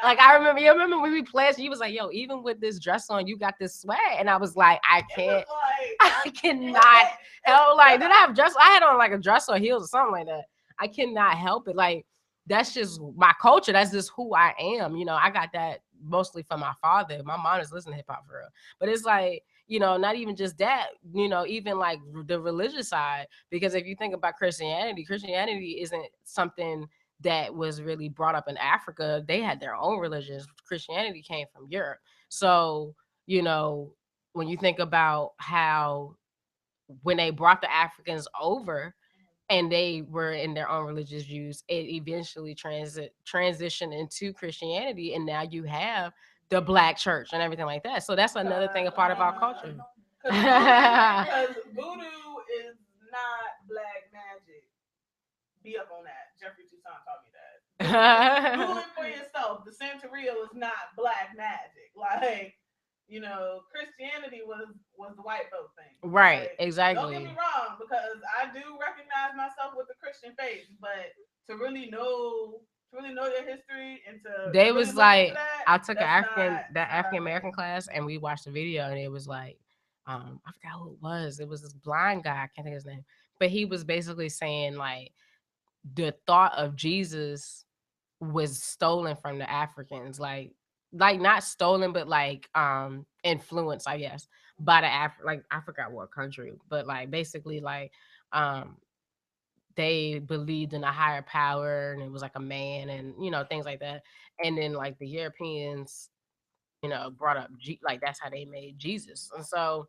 Like I remember, you remember when we pledged, you was like, yo, even with this dress on, you got this swag. And I was like, I It was can't, like, I cannot help. Like, did I have dress? I had on like a dress or heels or something like that. I cannot help it. Like, that's just my culture. That's just who I am. You know, I got that mostly from my father. My mom is listening to hip hop for real. But it's like, you know, not even just that, you know, even like the religious side. Because if you think about Christianity, Christianity isn't something that was really brought up in Africa. They had their own religions. Christianity came from Europe. So, you know, when you think about how when they brought the Africans over and they were in their own religious views, it eventually transitioned into Christianity. And now you have the black church and everything like that. So that's another thing, a part of our culture. Because voodoo is not black magic. Be up on that. Jeffrey Toussaint taught me that. Do it for yourself. The Santeria is not black magic. Like, you know, Christianity was the white folk thing. Right, Like, exactly. don't get me wrong, because I do recognize myself with the Christian faith, but to really know your history and to They really was look into like, that, I took an that's African American class, and we watched the video, and it was like, I forgot who it was. It was this blind guy. I can't think of his name, but he was basically saying like the thought of Jesus was stolen from the Africans, like not stolen, but like influenced, I guess, by the like I forgot what country, but like basically like um they believed in a higher power and it was like a man and you know things like that. And then like the Europeans, you know, brought up like that's how they made Jesus. And so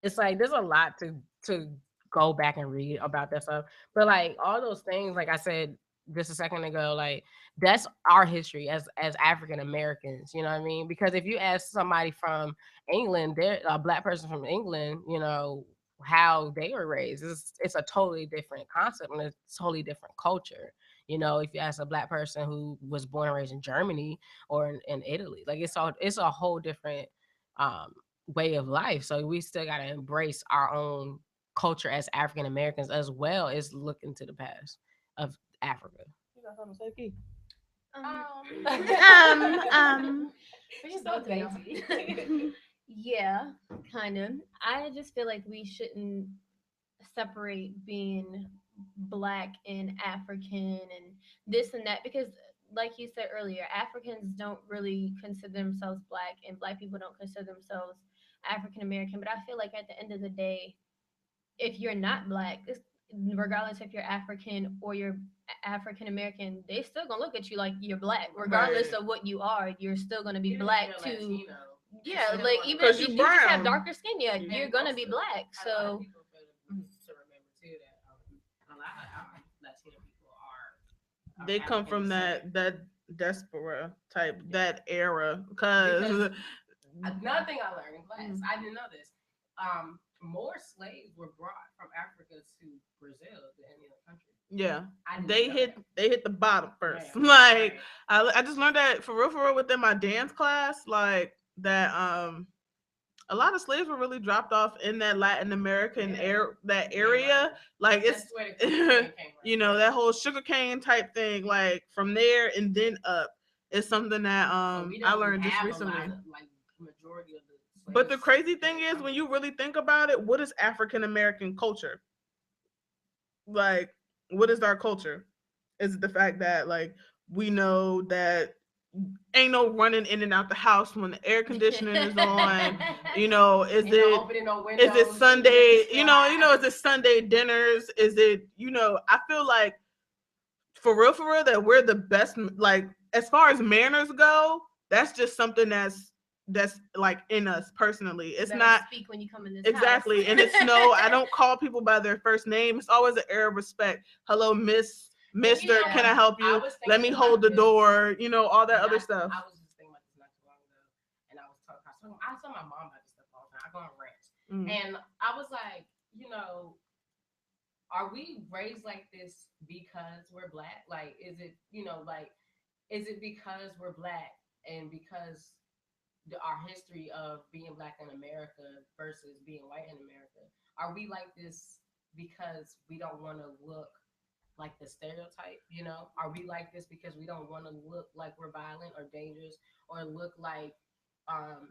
it's like there's a lot to go back and read about that stuff. But like all those things, like I said just a second ago, like that's our history as African Americans, you know what I mean? Because if you ask somebody from England, they're a black person from England, you know, how they were raised, it's a totally different concept and a totally different culture. You know, if you ask a black person who was born and raised in Germany or in Italy, like it's a whole different um way of life. So we still got to embrace our own culture as African Americans as well as look into the past of Africa. You got something to say, Key? She's both of y'all. Yeah, kind of. I just feel like we shouldn't separate being black and African and this and that because like you said earlier, Africans don't really consider themselves black and black people don't consider themselves African American. But I feel like at the end of the day, if you're not black, regardless if you're African or you're African American, they still gonna look at you like you're black, regardless Right. of what you are. You're still gonna be black too. Latino. Yeah, like even 'Cause if you you just have brown. darker skin, yeah, you're gonna be black. A lot of So people fail to remember too that a lot of Latino people are They come African from descent. that diaspora type, that era. Because Another thing I learned in class, I didn't know this. More slaves were brought from Africa to Brazil than any other country. yeah, I didn't they know hit that. they hit the bottom first. Yeah, Like right. I just learned that for real within my dance class. Like that a lot of slaves were really dropped off in that Latin American that area. Like That's it's where the cocaine came from. you know that whole sugarcane type thing. Like from there and then up is something that So we I don't learned just have a recently. lot of like majority of the slaves. But the crazy thing is, when you really think about it, what is African American culture? Like, what is our culture? Is it the fact that like we know that ain't no running in and out the house when the air conditioning is on? You know, Ain't no opening no is it windows, Sunday? keeping it dry. Is it Sunday dinners? Is it I feel like for real that we're the best. Like as far as manners go, that's just something that's like in us personally. It's better not speak when you come in this exactly, house. and it's no. I don't call people by their first name. It's always an air of respect. Hello, Miss, Mister. know, Can I help I you? was Let me thinking hold the about this. door. You know all that other stuff. I was just thinking about this not too long ago, and I told my mom about this stuff all the time. I go on rants, and I was like, you know, are we raised like this because we're black? Like, is it like, is it because we're black and because our history of being black in America versus being white in America? Are we like this because we don't want to look like the stereotype, you know? Are we like this because we don't want to look like we're violent or dangerous, or look like um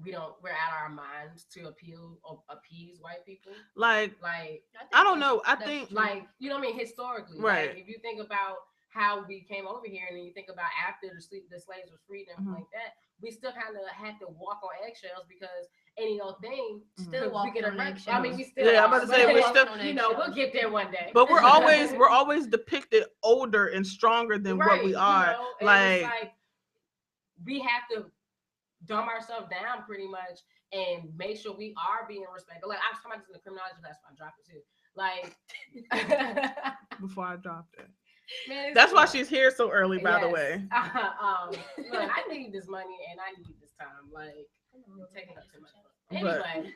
we're out of our minds to appease white people? Like, Like I don't know. I that's think true. like you know what I mean, historically, Right. like if you think about how we came over here, and then you think about after the slaves were freed and everything like that, we still kind of had to walk on eggshells because any old thing Still we walking get on arrested. I mean, eggshells. we still Yeah, I'm are, about to say, but we're still, you know, we'll get there one day. but we're always depicted older and stronger than what we are. You know, and it's like we have to dumb ourselves down pretty much and make sure we are being respected. Like I was talking about this in the criminology class, why I dropped it too. Like before I dropped it. man, That's why she's here so early, by the yes. way. Look, I need this money and I need this time. Like you're taking up too much. Anyway,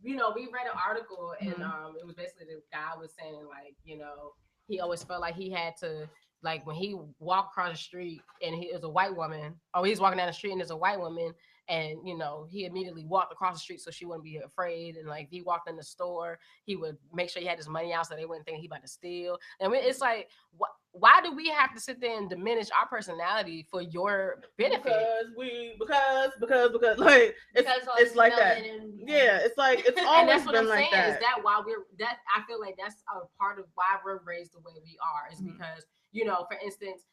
you know, we read an article and it was basically the guy was saying like, you know, he always felt like he had to, like when he walked across the street and he was a white woman, or he's walking down the street and there's a white woman, and you know he immediately walked across the street so she wouldn't be afraid, and like if he walked in the store he would make sure he had his money out so they wouldn't think he about to steal. And it's like why do we have to sit there and diminish our personality for your benefit? Because like Because all it's this like that. melanin and- Yeah, it's like it's And always that's what been I'm like saying. that. Is that why I feel like that's a part of why we're raised the way we are. Is because, you know, for instance,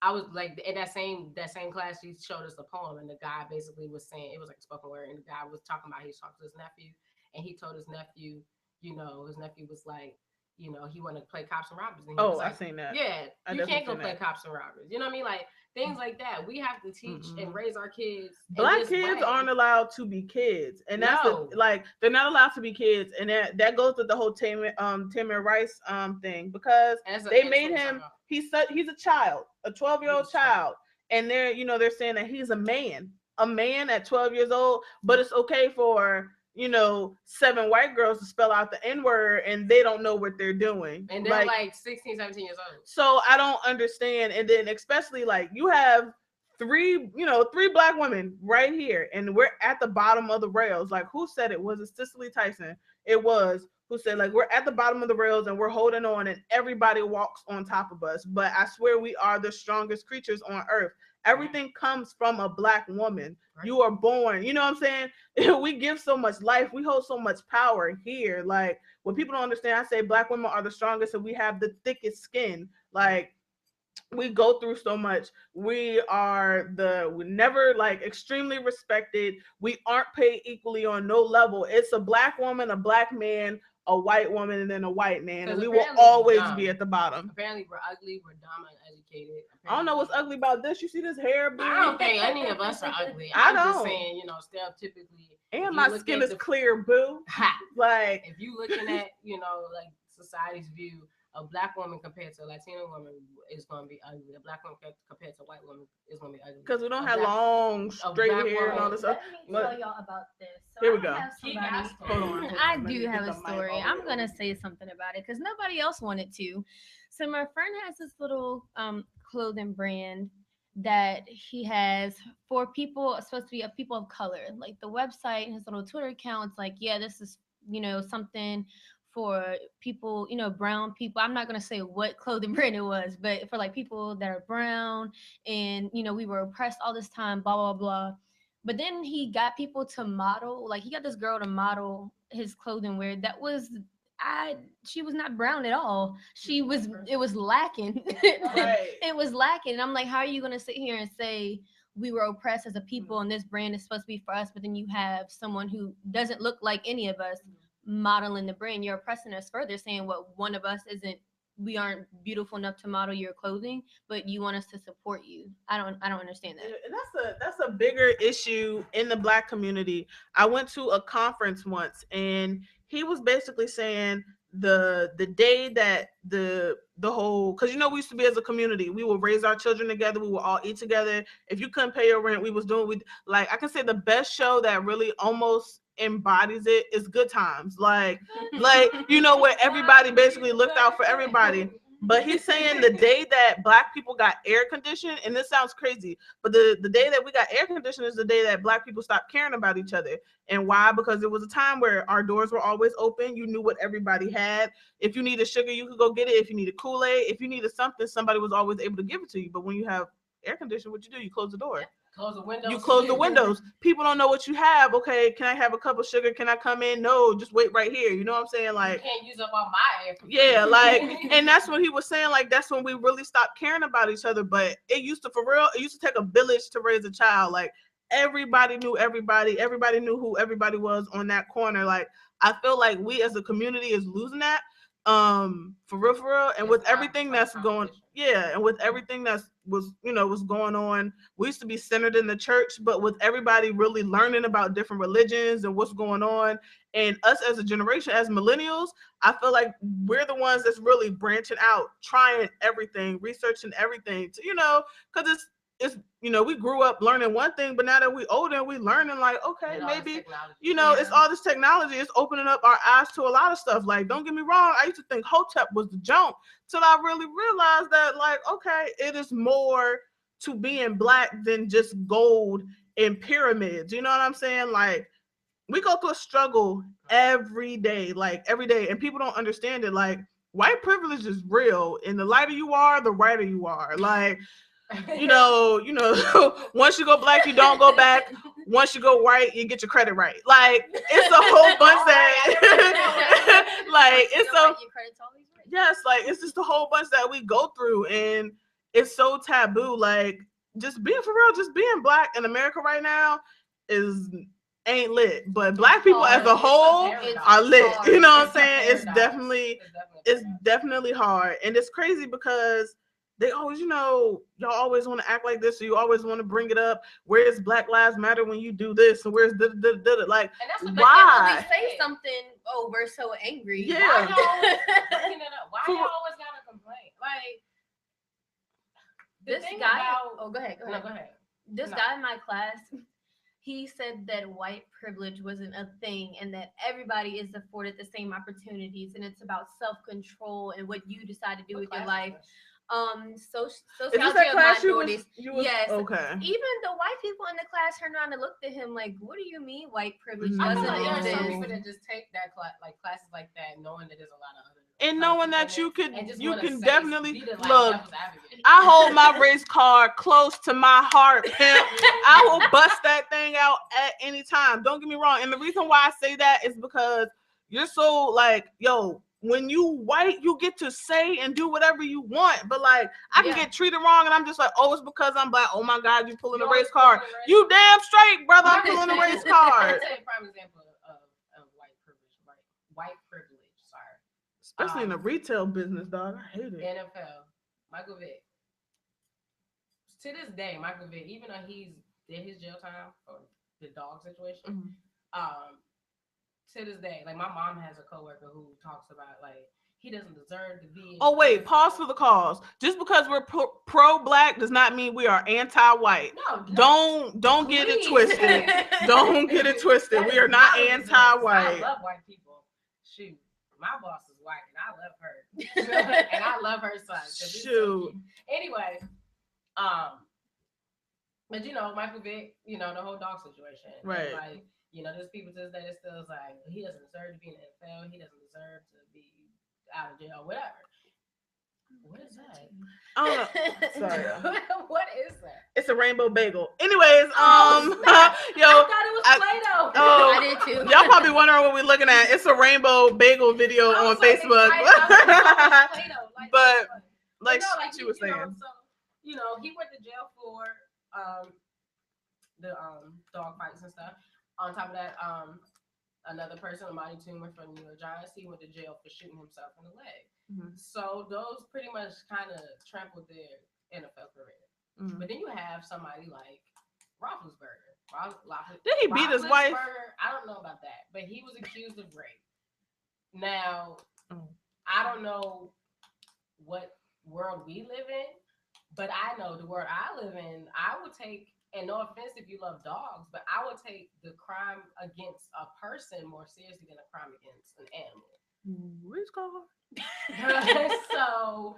I was like in that same class, she showed us a poem, and the guy basically was saying, it was like a spoken word, and the guy was talking about, he was talking to his nephew, and he told his nephew, you know, his nephew was like, you know, he wanted to play cops and robbers. And he was like, I've seen that. Yeah, I you definitely can't go seen play that. cops and robbers. You know what I mean? Like things like that. We have to teach and raise our kids. in Black this kids way. aren't allowed to be kids, and that's No. they're not allowed to be kids, and that goes with the whole Tamir Rice thing, because they made him he's a child, a 12-year-old child, and they're saying that he's a man at 12 years old, but it's okay for 7 white girls to spell out the N-word and they don't know what they're doing, and they're like 16, 17 years old. So I don't understand. And then especially like you have three black women right here, and we're at the bottom of the rails. Like, who said it? Was it Cicely Tyson? It was, who said like we're at the bottom of the rails and we're holding on and everybody walks on top of us. But I swear we are the strongest creatures on earth. Everything comes from a black woman. Right. You are born, you know what I'm saying? We give so much life. We hold so much power here. Like, what people don't understand, I say black women are the strongest and we have the thickest skin. Like, we go through so much. We never like extremely respected. We aren't paid equally on no level. It's a black woman, a black man, a white woman, and then a white man, and we will always be at the bottom. Apparently we're ugly, we're dumb, uneducated. I don't know what's ugly about this. You see this hair, boo? I don't think any of us are ugly. I'm just saying, stereotypically. And my skin is clear, boo. Like, if you looking at, like society's view, a black woman compared to a Latino woman is going to be ugly. A black woman compared to a white woman is going to be ugly. Because we don't have long, straight hair and all this stuff. Let me tell y'all about this. So here we go. Hold on. I do have a story. I'm going to say something about it because nobody else wanted to. So my friend has this little clothing brand that he has for people, supposed to be people of color. Like the website and his little Twitter account, it's like, yeah, this is, something for people, brown people. I'm not going to say what clothing brand it was, but for like people that are brown and, we were oppressed all this time, blah, blah, blah. But then he got people to model, like he got this girl to model his clothing wear that was, she was not brown at all. It was lacking. Right. It was lacking. And I'm like, how are you going to sit here and say we were oppressed as a people and this brand is supposed to be for us, but then you have someone who doesn't look like any of us modeling the brand? You're oppressing us further, saying what one of us we aren't beautiful enough to model your clothing, but you want us to support you. I don't understand that. And that's a bigger issue in the black community. I went to a conference once and he was basically saying the day that the whole, because we used to be as a community, we would raise our children together, we would all eat together. If you couldn't pay your rent, we was doing, like, I can say the best show that really almost embodies it is Good Times. Like where everybody basically looked out for everybody. But he's saying the day that black people got air conditioned, and this sounds crazy, but the day that we got air conditioned is the day that black people stopped caring about each other. And why? Because it was a time where our doors were always open. You knew what everybody had. If you needed sugar, you could go get it. If you needed Kool-Aid, if you needed something, somebody was always able to give it to you. But when you have air conditioning, what you do? You close the door. Close the windows. You close the windows. People don't know what you have. Okay, can I have a cup of sugar? Can I come in? No, just wait right here. You know what I'm saying? Like, you can't use up all my air. Yeah, like, and that's what he was saying. Like, that's when we really stopped caring about each other. But it used to, for real, it used to take a village to raise a child. Like, everybody knew everybody. Everybody knew who everybody was on that corner. Like, I feel like we as a community is losing that. For real, and with everything that's going, and with everything that's was going on, we used to be centered in the church, but with everybody really learning about different religions and what's going on, and us as a generation, as millennials, I feel like we're the ones that's really branching out, trying everything, researching everything, because it's we grew up learning one thing, but now that we older, we learning like, okay, maybe it's all this technology. It's opening up our eyes to a lot of stuff. Like, don't get me wrong, I used to think Hotep was the jump till I really realized that, like, okay, it is more to being black than just gold and pyramids. You know what I'm saying? Like, we go through a struggle every day, and people don't understand it. Like, white privilege is real, and the lighter you are, the whiter you are. Like, once you go black, you don't go back. Once you go white, you get your credit right. Like, it's a whole bunch that, like, it's so, yes, like, it's just a whole bunch that we go through, and it's so taboo. Like, just being for real, just being black in America right now ain't lit, but black people as a whole are lit. You know what I'm saying? It's definitely hard, and it's crazy because they always, y'all always want to act like this, so you always want to bring it up. Where's Black Lives Matter when you do this, and where's like, and that's what why? When we say something, oh, we're so angry. Yeah. Why y'all always bringing it up? Why y'all always gotta complain? Like, this guy. Go ahead. No, go ahead. This guy in my class, he said that white privilege wasn't a thing, and that everybody is afforded the same opportunities, and it's about self-control and what you decide to do with your life. Sociology of minorities. Yes. Okay. Even the white people in the class turned around and looked at him like, "What do you mean white privilege doesn't exist?" There are some people that just take that classes like that, knowing that there's a lot of other. And knowing that you can definitely look. I hold my race card close to my heart, pimp. I will bust that thing out at any time. Don't get me wrong. And the reason why I say that is because you're so like, yo, when you white, you get to say and do whatever you want. But like, I can get treated wrong, and I'm just like, oh, it's because I'm black. Oh my God, you pulling a race card. You damn straight, brother. I'm pulling a race card. I'll tell you a prime example of white privilege, right? White privilege, sorry. Especially in the retail business, dog. I hate it. NFL, Michael Vick. To this day, Michael Vick, even though he's did his jail time for the dog situation, to this day, like, my mom has a coworker who talks about, like, he doesn't deserve to be. Oh wait, pause for the cause. Just because we're pro-black does not mean we are anti-white. No, don't get it twisted. Don't get it twisted. We are not anti-white. I love white people. Shoot, my boss is white, and I love her, and I love her son. Shoot. Anyway, but Michael Vick, the whole dog situation, right? And, like, there's people to this day that still is like, he doesn't deserve to be in the NFL. He doesn't deserve to be out of jail, whatever. What is that? Oh, sorry. What is that? It's a rainbow bagel. Anyways, yo, I thought it was Play-Doh. Oh, I did too. Y'all probably wondering what we're looking at. It's a rainbow bagel video on Facebook. But like she was saying, so he went to jail for the dog fights and stuff. On top of that, another person, Amani Toomer from the New York Giants, he went to jail for shooting himself in the leg. Mm-hmm. So those pretty much kind of trampled their NFL career. Mm-hmm. But then you have somebody like Roethlisberger. Did he beat his wife? I don't know about that, but he was accused of rape. Now, I don't know what world we live in, but I know the world I live in, I would take, and no offense if you love dogs, but I would take the crime against a person more seriously than a crime against an animal. Which car? So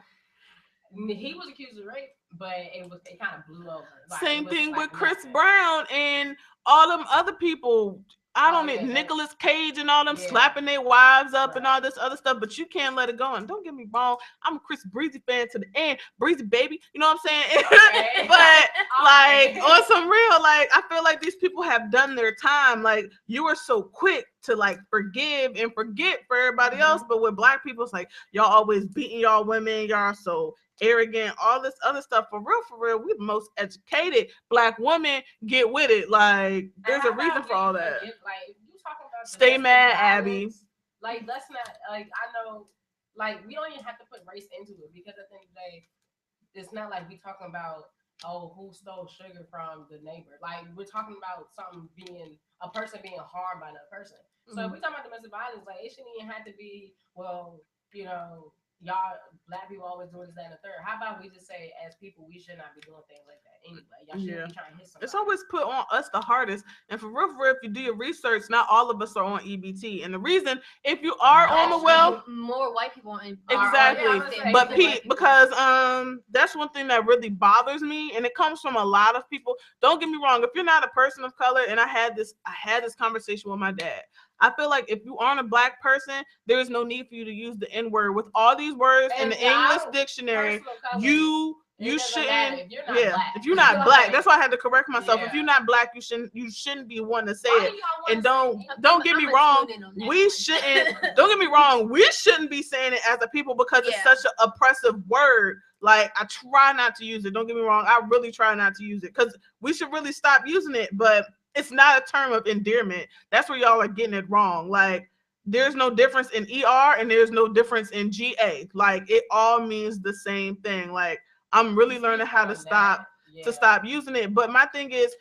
he was accused of rape, but it kind of blew over. Like, Same it was, thing like, with Chris nothing. Brown and all them other people. I don't yeah, know, that- Nicolas Cage and all them yeah. slapping their wives up and Right. all this other stuff, but you can't let it go. And don't get me wrong, I'm a Chris Breezy fan to the end. Breezy baby, you know what I'm saying? Okay. But like Okay. on some real, like I feel like these people have done their time. Like you are so quick to like forgive and forget for everybody else, but with black people, it's like y'all always beating y'all women, y'all so arrogant, all this other stuff. For real, we the most educated black women get with it. Like there's a reason for all that. Like you talking about Stay domestic mad, violence, Abby. like let's not like I know like we don't even have to put race into it because at the end of the day, it's not like we talking about who stole sugar from the neighbor. Like we're talking about something being a person being harmed by another person. So if we talking about domestic violence, like it shouldn't even have to be y'all black people always doing this, that, and the third. How about we just say as people we should not be doing things like that anyway? Y'all shouldn't be trying to hit somebody. It's always put on us the hardest. And for real, if you do your research, not all of us are on EBT. And the reason, if you are on the well, more white people on exactly. But because that's one thing that really bothers me, and it comes from a lot of people. Don't get me wrong, if you're not a person of color, and I had this conversation with my dad. I feel like if you aren't a black person, there is no need for you to use the N-word. With all these words in the English dictionary, you shouldn't. If you're not black, that's why I had to correct myself. If you're not black, you shouldn't be one to say it. And don't get me wrong, we shouldn't. Don't get me wrong, we shouldn't be saying it as a people because it's such an oppressive word. Like I try not to use it. Don't get me wrong, I really try not to use it because we should really stop using it. But it's not a term of endearment. That's where y'all are getting it wrong. Like there's no difference in ER and there's no difference in GA. Like it all means the same thing. Like I'm really learning how to stop using it. But my thing is,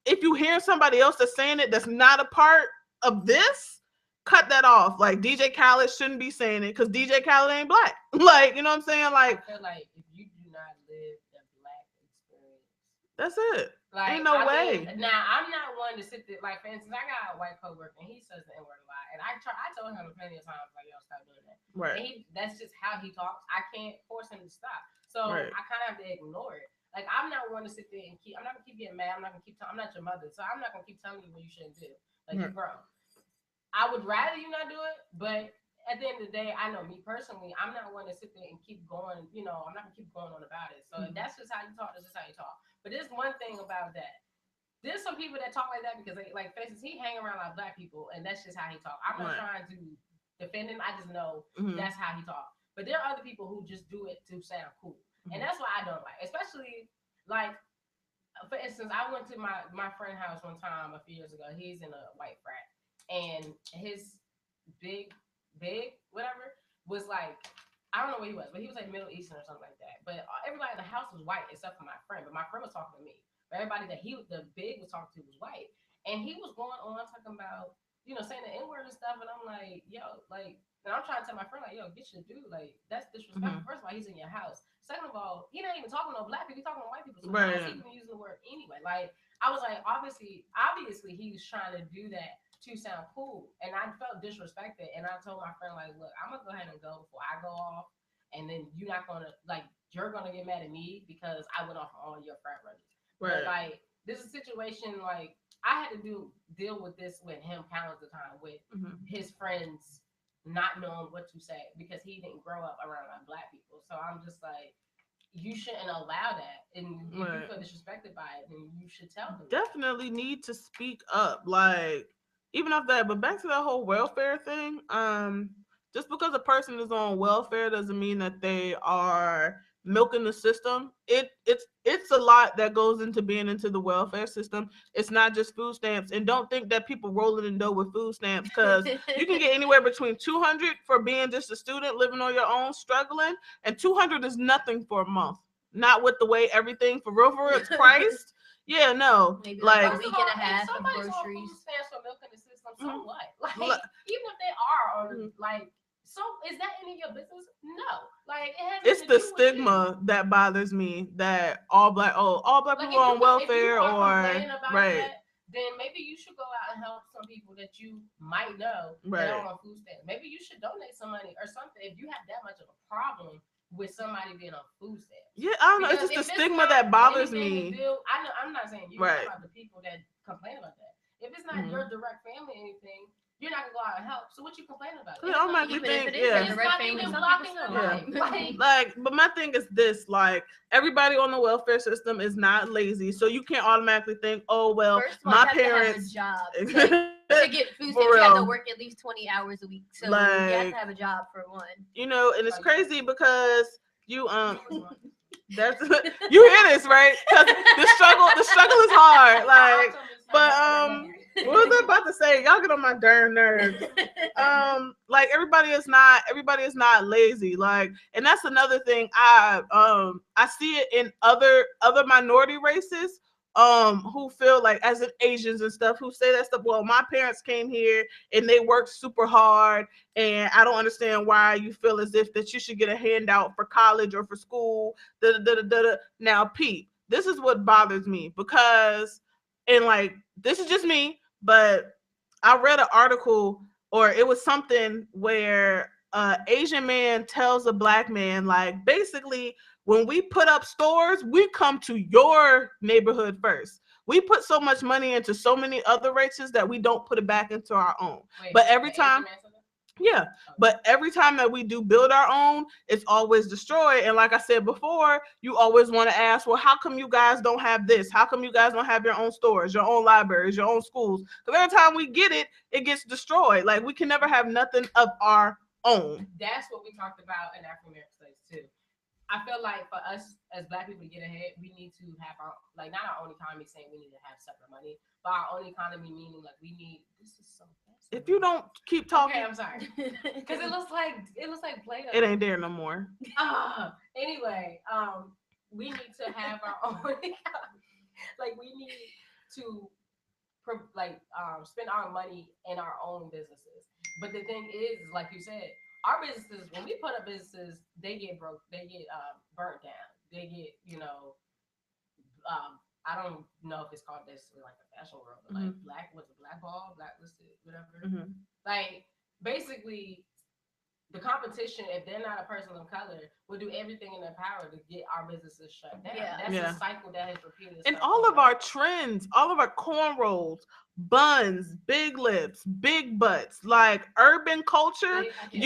if you hear somebody else that's saying it that's not a part of this, cut that off. Like DJ Khaled shouldn't be saying it because DJ Khaled ain't black. Like, you know what I'm saying? Like I feel like if you do not live the black experience, that's it. Like, ain't no way. Now I'm not one to sit there. Like, for instance, I got a white coworker and he says the N-word a lot, and I told him plenty of times like, yo, stop doing that. Right. And that's just how he talks. I can't force him to stop. So I kind of have to ignore it. Like I'm not one to sit there and I'm not gonna keep getting mad. I'm not your mother, so I'm not gonna keep telling you what you shouldn't do. Like you grown. I would rather you not do it, but at the end of the day, I know me personally, I'm not one to sit there and keep going. I'm not gonna keep going on about it. So if that's just how you talk, that's just how you talk. But there's one thing about that. There's some people that talk like that because they like faces. He hang around like black people, and that's just how he talk. I'm not trying to defend him. I just know that's how he talk. But there are other people who just do it to sound cool, and that's what I don't like. Especially like, for instance, I went to my friend's house one time a few years ago. He's in a white frat, and his big whatever was like, I don't know where he was, but he was like Middle Eastern or something like that. But everybody in the house was white except for my friend. But my friend was talking to me. But everybody that the big was talking to was white. And he was going on talking about, saying the N-word and stuff. And I'm like, yo, like, and I'm trying to tell my friend, like, yo, get your dude. Like, that's disrespectful. First of all, he's in your house. Second of all, he not even talking to black people. He's talking to white people. So why is he even using the word anyway? Like, I was like, obviously, he was trying to do that to sound cool. And I felt disrespected. And I told my friend, like, look, I'm going to go ahead and go before I go off. And then you're not going to, like, you're going to get mad at me because I went off on all your frat brothers. But, like, this is a situation, like, I had to deal with this with him countless of time with his friends not knowing what to say because he didn't grow up around like black people. So I'm just like, you shouldn't allow that. And if you feel disrespected by it, then you should tell them. Definitely need to speak up. Like, even off that, but back to that whole welfare thing. Just because a person is on welfare doesn't mean that they are milking the system. It's a lot that goes into being into the welfare system. It's not just food stamps. And don't think that people rolling in dough with food stamps, because you can get anywhere between $200 for being just a student living on your own, struggling, and $200 is nothing for a month. Not with the way everything for real it's priced. Yeah, no. Maybe like a week and a half of somebody's groceries. on food stamps for milking the system, so what? Like, even if they are, or like, so is that any of your business? No. Like, it's the stigma that bothers me, that all black people are on welfare, or that, then maybe you should go out and help some people that you might know that are on food stamps. Maybe you should donate some money or something if you have that much of a problem with somebody being on food stamps. Yeah, I don't know. It's Because just the if it's stigma not that bothers anything to me. do- I know I'm not saying you. I'm Right. talking about the people that complain about that. If it's not Mhm. your direct family or anything, you're not gonna go out and help. So what you complaining about? Yeah, I'm not- Even think- if it is yeah. a direct It's not family, even some blocking people your still life. Like, but my thing is this: like, everybody on the welfare system is not lazy, so you can't automatically think, oh well, First of all, my you have parents. to have a job. To get food For stamps, you have to real. work at least 20 hours a week. So you have Like- to have a job for one. You know, and it's crazy because you that's That's you hear this, right? 'Cause the struggle is hard. Like, but what was I about to say? Y'all get on my darn nerves. Like everybody is not lazy. Like, and that's another thing. I see it in other minority races. Who feel like, as in Asians and stuff, who say that stuff. Well, my parents came here and they worked super hard, and I don't understand why you feel as if that you should get a handout for college or for school. Now, Pete, this is what bothers me because, and like, this is just me, but I read an article, or it was something where Asian man tells a black man, like, basically, when we put up stores, we come to your neighborhood first. We put so much money into so many other races that we don't put it back into our own. But every time, yeah, but every time that we do build our own, it's always destroyed. And like I said before, you always want to ask, well, how come you guys don't have this? How come you guys don't have your own stores, your own libraries, your own schools? Because every time we get it, it gets destroyed. Like, we can never have nothing of our own. That's what we talked about in African American studies too. I feel like for us as Black people to get ahead, we need to have our, like, not our own economy saying we need to have separate money, but our own economy meaning like we need. This is so fascinating. If you don't keep talking, okay, I'm sorry, because it looks like Play-Doh. it ain't there no more. Anyway, we need to have our own economy. Like, we need to spend our money in our own businesses. But the thing is, like you said, our businesses, when we put up businesses, they get broke, they get burnt down, they get, I don't know if it's called this in like the fashion world, but like blacklisted, whatever. Like, basically, the competition, if they're not a person of color, will do everything in their power to get our businesses shut down. Yeah. That's a cycle that has repeated. And all of our trends, all of our cornrows, buns, big lips, big butts, like urban culture, and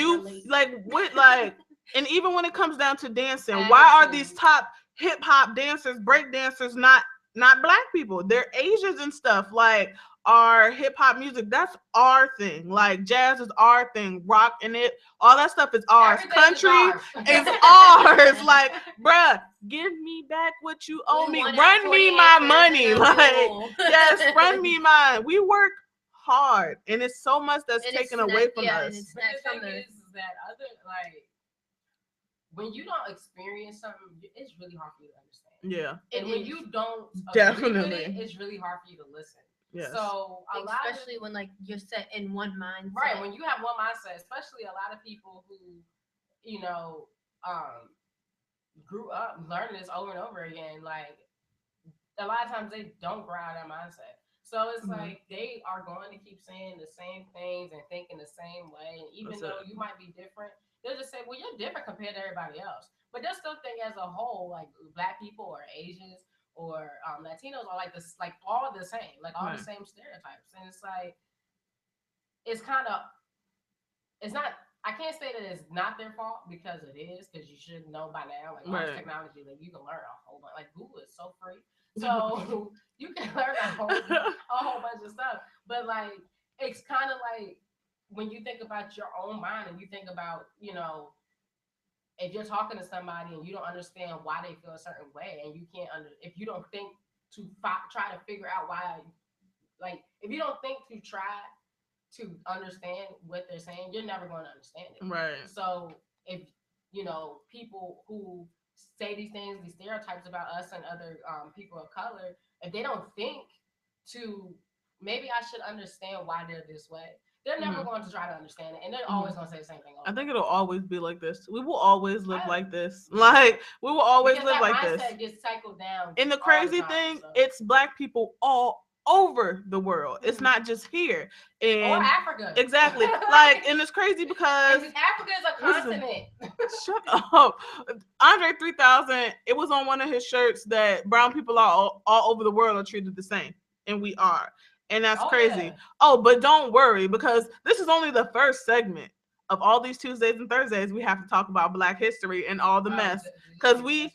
even when it comes down to dancing, why are these top hip hop dancers, break dancers not Black people? They're Asians and stuff. Like, our hip hop music, that's our thing. Like, jazz is our thing, rock and all that stuff is ours. Everything Country is is ours. Like, bruh, give me back what you owe me. Run me my money. Like, yes, run me mine. We work hard, and it's so much that's taken away from us. But the thing is that when you don't experience something, it's really hard for you to understand. Yeah. And when you don't definitely, it's really hard for you to listen. Yes. So especially when like you're set in one mindset. Right. When you have one mindset, especially a lot of people who, grew up learning this over and over again, like, a lot of times they don't grow out of that mindset. So it's like they are going to keep saying the same things and thinking the same way. And even though you might be different, they'll just say, well, you're different compared to everybody else. But they'll still think as a whole, like, Black people or Asians or Latinos are like this, like all the same, like all the same stereotypes. And it's like, it's not, I can't say that it's not their fault, because it is, because you should know by now, like, all this technology, like, you can learn a whole bunch, like, Google is so free. So you can learn a whole bunch of stuff. But like, it's kind of like when you think about your own mind and you think about, if you're talking to somebody and you don't understand why they feel a certain way, and you can't if you don't think to try to figure out why, like, if you don't think to try to understand what they're saying, you're never going to understand it. Right. So if, people who say these things, these stereotypes about us and other people of color, if they don't think to, maybe I should understand why they're this way, they're never going to try to understand it, and they're always going to say the same thing. I think it'll always be like this. We will always live like this. Like, we will always live like this. Gets cycled down. And the crazy thing, it's Black people all over the world. It's not just here. Or And Africa. exactly. Like, and it's crazy because Africa is a listen, continent. shut up. Andre 3000, it was on one of his shirts that brown people are all over the world are treated the same. And we are. And that's crazy. Yeah. Oh, but don't worry, because this is only the first segment of all these Tuesdays and Thursdays. We have to talk about Black history and all the mess. Because we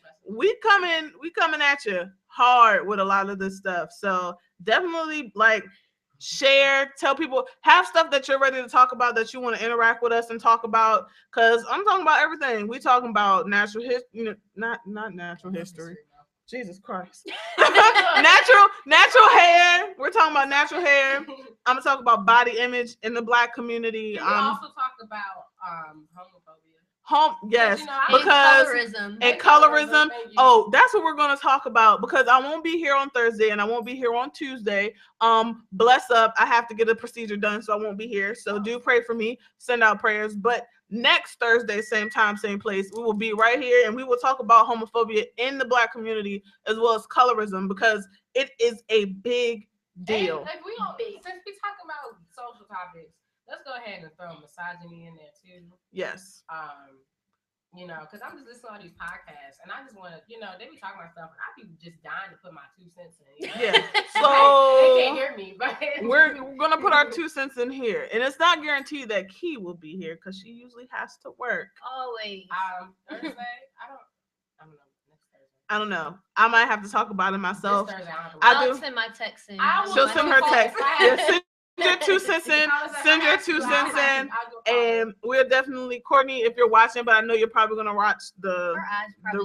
coming at you hard with a lot of this stuff. So definitely like share, tell people, have stuff that you're ready to talk about, that you want to interact with us and talk about, because I'm talking about everything. We talking about natural history, not natural history. Jesus Christ. natural hair. We're talking about natural hair. I'm gonna talk about body image in the Black community. Can we also talk about homophobia? Yes, You know, because and colorism. colorism. Oh, that's what we're going to talk about, because I won't be here on Thursday and I won't be here on Tuesday. Bless up, I have to get a procedure done, so I won't be here. So do pray for me. Send out prayers. But next Thursday, same time, same place, we will be right here and we will talk about homophobia in the Black community as well as colorism, because it is a big deal. And if we since we talking about social topics, let's go ahead and throw misogyny in there too. Yes. You know, because I'm just listening to all these podcasts, and I just want to, you know, they be talking about stuff, and I be just dying to put my 2 cents in. You know? Yeah. So they can't hear me, but we're gonna put our 2 cents in here, and it's not guaranteed that Key will be here because she usually has to work. Always. Thursday, I don't know. Next Thursday. I don't know. I might have to talk about it myself. This Thursday, I'll send my text in. She'll send her text. Yeah, send your 2 cents in. Send your 2 cents in. And we're definitely, Courtney, if you're watching, but I know you're probably gonna watch the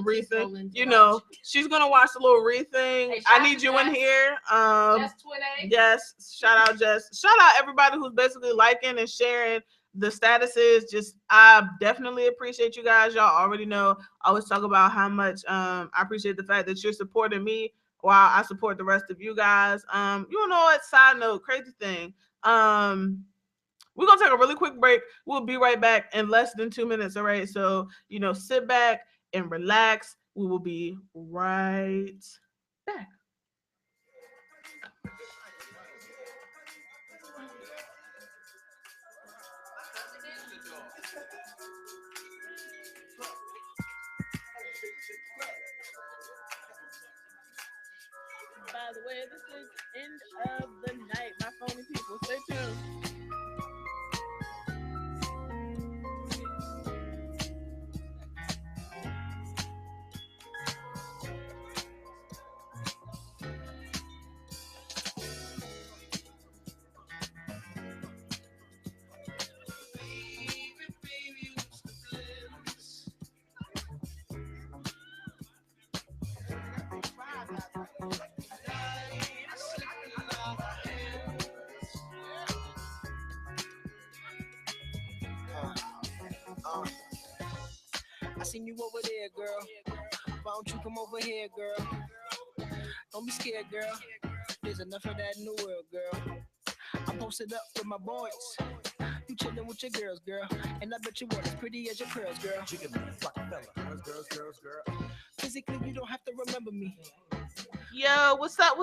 wreath thing. You know, she's gonna watch the little wreath thing. Hey, I need you in here. Jess Twin A. Yes, shout out Jess. Shout out everybody who's basically liking and sharing the statuses. Just I definitely appreciate you guys. Y'all already know I always talk about how much I appreciate the fact that you're supporting me while I support the rest of you guys. You know what? Side note, crazy thing. We're gonna take a really quick break. We'll be right back in less than 2 minutes. All right. So, you know, sit back and relax. We will be right back. By the way, this is end of the night, my phony people. Stay tuned. I seen you over there, girl. Why don't you come over here, girl? Don't be scared, girl. There's enough of that in the world, girl. I'm posted up with my boys. You chillin' with your girls, girl. And I bet you want as pretty as your curls, girl. Girls. Physically, you don't have to remember me. Yo, what's up?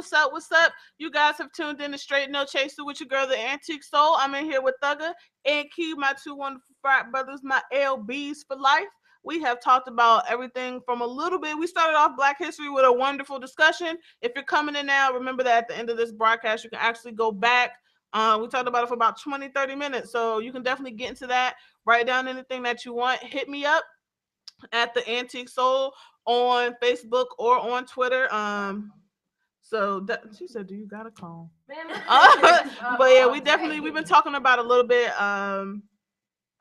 You guys have tuned in to Straight No Chaser with your girl, the Antique Soul. I'm in here with Thugga and Key, my 2 wonderful frat brothers, my LBs for life. We have talked about everything from a little bit. We started off Black history with a wonderful discussion. If you're coming in now, remember that at the end of this broadcast, you can actually go back. We talked about it for about 20, 30 minutes. So you can definitely get into that. Write down anything that you want. Hit me up at the Antique Soul on Facebook or on Twitter. So she said, "Do you got a call?" But yeah, we've been talking about a little bit.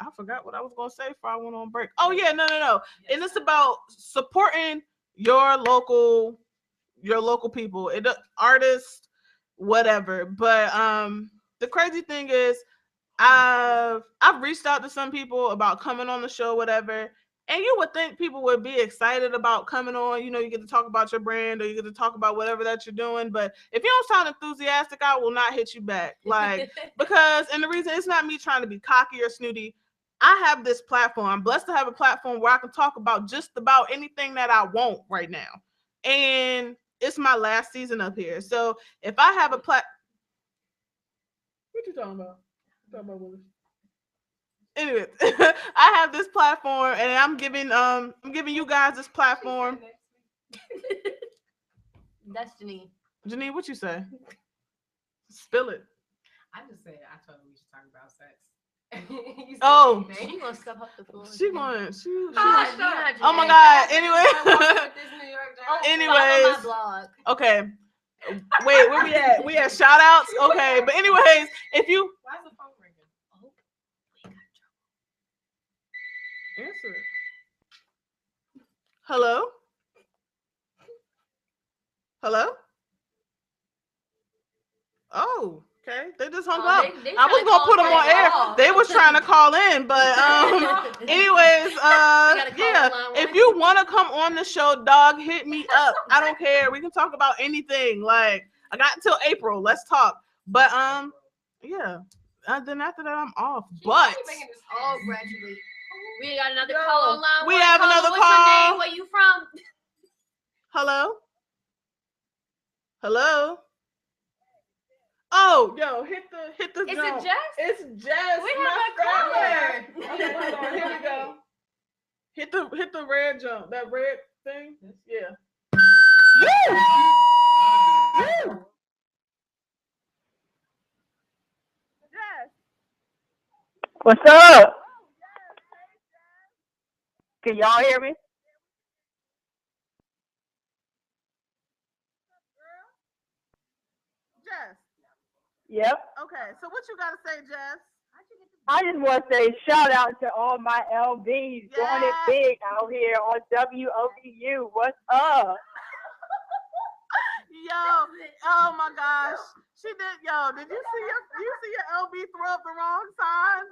I forgot what I was gonna say before I went on break. Oh yeah, no. And it's about supporting your local people, artists, whatever. But the crazy thing is, I've reached out to some people about coming on the show, whatever. And you would think people would be excited about coming on. You know, you get to talk about your brand or you get to talk about whatever that you're doing. But if you don't sound enthusiastic, I will not hit you back. Like, because, and the reason it's not me trying to be cocky or snooty. I have this platform. I'm blessed to have a platform where I can talk about just about anything that I want right now. And it's my last season up here. So if I have What you talking about? You talking about Willis? Anyway, I have this platform, and I'm giving you guys this platform. That's Janine. Janine, what you say? Spill it. I just said I told her we should talk about sex. Oh. She gonna scuff up the floor. She going. She. Oh Oh my God. Anyway. Follow Anyways. my blog. Okay. Wait, where we at? We at shout outs? Okay. But anyways, if you Why's the phone ringing? Oh, we got answer it. Hello? Hello? Oh, okay. They just hung up. They I was tryna gonna call put them on back air. off. They was trying to call in, but anyways, gotta call yeah. line If one. you want to come on the show, dog, hit me up. I don't care. We can talk about anything. Like I got until April. Let's talk. But yeah. Then after that, I'm off. But Oh, graduate. We got another Yo, call on line we one. have Caller, another what's call. your name? Where you from? hello, hello. Oh, yo, hit the Is jump. it Jess? It's Jess. We my have a caller. friend. Okay, hold on. Here we go. Hit the red jump. That red thing. Yeah. Jess. What's up? Can y'all hear me? Jess. Yep. Okay. So what you gotta say, Jess? I just want to say shout out to all my LBs doing it big out here on WOBU. What's up? Yo, oh my gosh. She did, yo, did you see your LB throw up the wrong sign?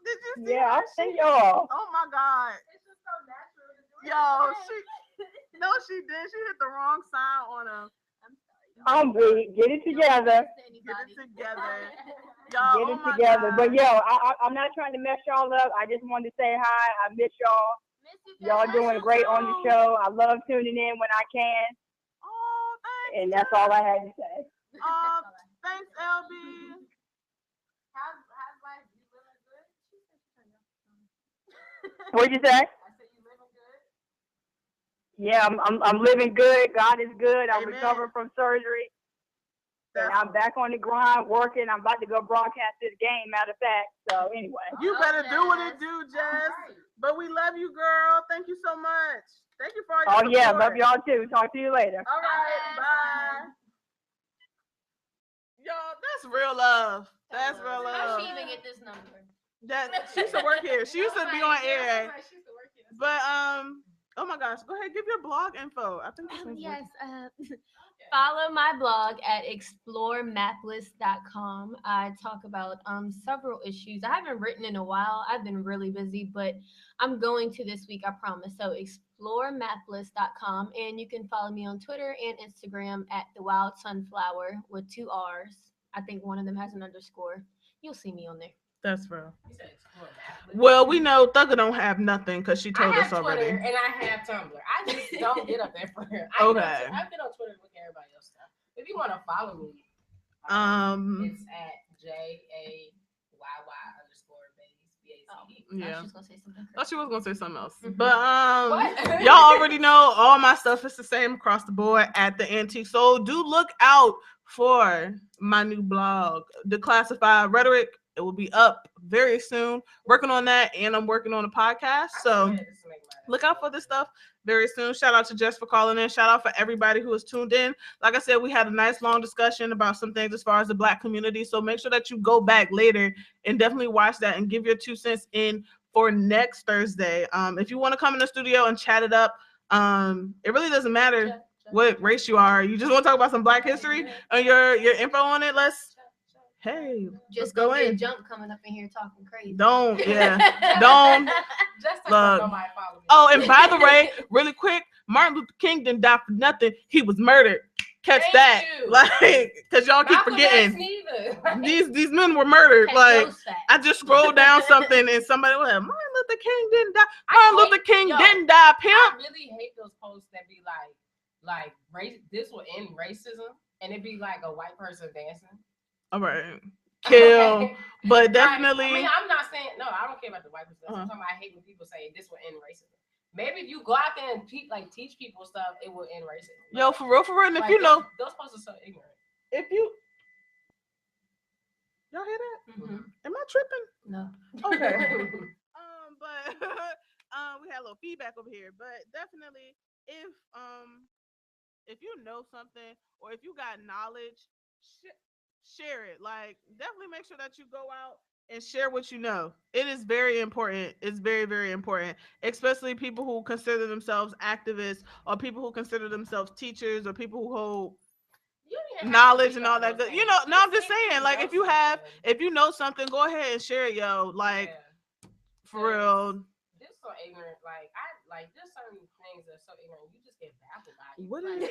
Did you see Yeah, I that see shit? y'all. Oh my God. It's just so natural to do it. Yo, she did. She hit the wrong sign on him. I'm weak. Get it together. Get it together. Yo, Get oh it my together. God. But yo, I'm not trying to mess y'all up. I just wanted to say hi. I miss y'all. Y'all doing great on the show. I love tuning in when I can. Oh, thanks. And that's all I had to say. Thanks, LB. How's life? You living good? What'd you say? I said you living good. Yeah, I'm living good. God is good. I'm Amen. recovering from surgery. And That's- I'm back on the grind working. I'm about to go broadcast this game, matter of fact. So anyway. You better do what it do, Jess. But we love you, girl. Thank you so much. Thank you for all your Oh yeah, support. love y'all too. Talk to you later. All right, bye. Yo, that's real love. That's real How love. she even get this number? She used to work here. She used to be on air. But oh my gosh, go ahead, give your blog info. I think this one's Yes. Follow my blog at exploremapless.com. I talk about several issues. I haven't written in a while. I've been really busy, but I'm going to this week, I promise. So exploremapless.com, and you can follow me on Twitter and Instagram at the Wild Sunflower with 2 R's. I think one of them has an underscore. You'll see me on there. That's real. Well, we know Thugga don't have nothing because she told I us have already. Twitter and I have Tumblr. I just don't get up there for her. Okay. I've been on Twitter with everybody else stuff. If you want to follow me, it's at JAYY_BACE. Yeah. She's gonna say something. Thought she was gonna say something else. Mhm. But What? y'all already know all my stuff is the same across the board at the Antique Soul. Do look out for my new blog, Declassified Rhetoric. It will be up very soon. Working on that, and I'm working on a podcast. So look out for this stuff very soon. Shout out to Jess for calling in. Shout out for everybody who is tuned in. Like I said, we had a nice long discussion about some things as far as the Black community. So make sure that you go back later and definitely watch that and give your 2 cents in for next Thursday. If you want to come in the studio and chat it up, it really doesn't matter what race you are. You just want to talk about some Black history and your info on it. Let's Just go go get in. Jump coming up in here talking crazy. Don't Just look. Nobody follow me. Oh, and by the way, really quick, Martin Luther King didn't die for nothing. He was murdered. Catch Thank that. you. Like, because y'all keep Malcolm X forgetting. neither. These men were murdered. Catch Like, those facts. I just scrolled down something and somebody was like, Martin Luther King didn't die. Martin Luther King yo, didn't die, pimp. I really hate those posts that be like race. This will end racism, and it be like a white person dancing. All right. kill. But Right. definitely, I mean, I'm not saying no. I don't care about the white people stuff. I'm talking about I hate when people say this will end racism. Maybe if you go out there and teach people stuff, it will end racism. yo, for real, and if Like, you know, those folks are so ignorant. if you y'all hear that? Mm-hmm. Am I tripping? No. Okay. But we had a little feedback over here. But definitely, if you know something or if you got knowledge, share it. Like, definitely make sure that you go out and share what you know. It is very important. It's very, very important, especially people who consider themselves activists or people who consider themselves teachers or people who hold knowledge and all that good. You know, no, I'm just saying, like, if you know something, go ahead and share it, yo. Like, for real. This is so ignorant. There's certain things that are so ignorant. You just get baffled by it. What is?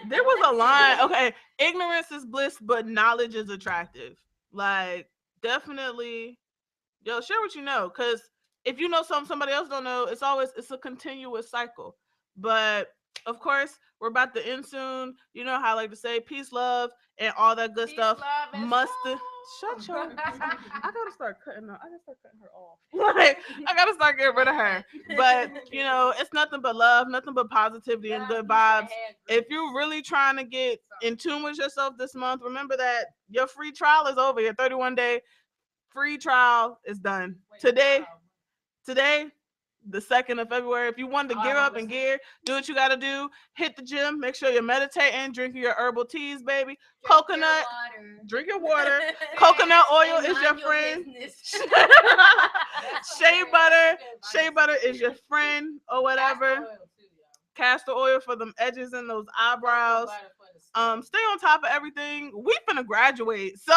There was a line. Okay, ignorance is bliss, but knowledge is attractive. Like, definitely, yo, share what you know, because if you know something somebody else don't know, it's a continuous cycle. But of course, we're about to end soon. You know how I like to say peace, love, and all that good stuff. Shut your. I gotta start cutting her. I gotta start cutting her off. Like, I gotta start getting rid of her. But you know, it's nothing but love, nothing but positivity and good vibes. If you're really trying to get in tune with yourself this month, remember that your free trial is over. Your 31-day free trial is done. Today, the 2nd of February. If you want to gear up and gear, do what you got to do. Hit the gym. Make sure you're meditating, drinking your herbal teas, baby. Coconut. Drink your water. Coconut oil is your friend. Shea butter is your friend or whatever. Castor oil for them edges and those eyebrows. Stay on top of everything. We finna graduate, so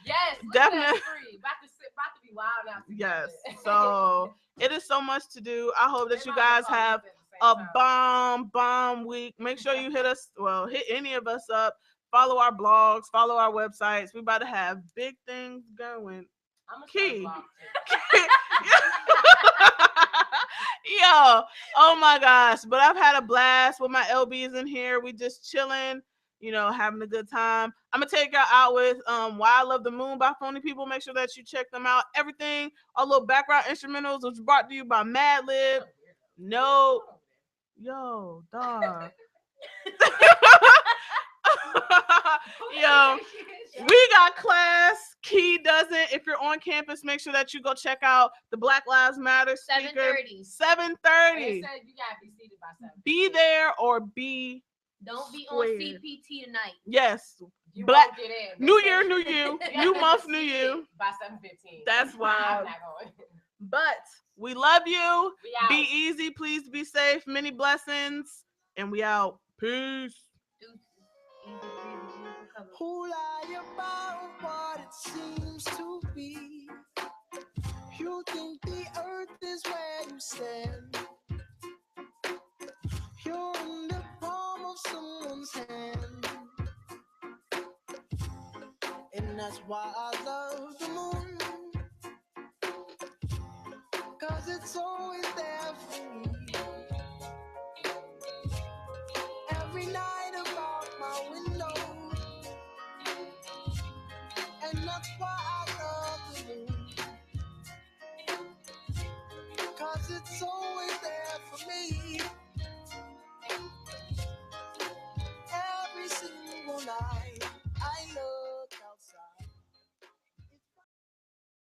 yes, definitely about to be wild now. Yes, so it is so much to do. I hope that you guys have a bomb week. Make sure you hit any of us up. Follow our blogs, follow our websites. We about to have big things going. Key. Yo, oh my gosh. But I've had a blast with my LBs in here. We just chilling, you know, having a good time. I'm gonna take y'all out with Why I Love the Moon by Phony People. Make sure that you check them out. Everything, our little background instrumentals was brought to you by Madlib. No. Yo, dog. Yo, we got class. Key doesn't. If you're on campus, make sure that you go check out the Black Lives Matter speaker. 7:30. 7:30. You gotta be seated by 7. Be there or be. Don't be squared. on CPT tonight. Yes. You Black. Won't get in. New year, new you. New month, new you. By 7:15. That's wild. I'm not going. But we love you. Be easy. Please be safe. Many blessings. And we out. Peace. Who lie about what it seems to be? You think the earth is where you stand. You're in the palm of someone's hand. And that's why I love the moon. 'Cause it's always there for me. Every night about my window. And that's why I love the moon. 'Cause it's always there for me. Every single night.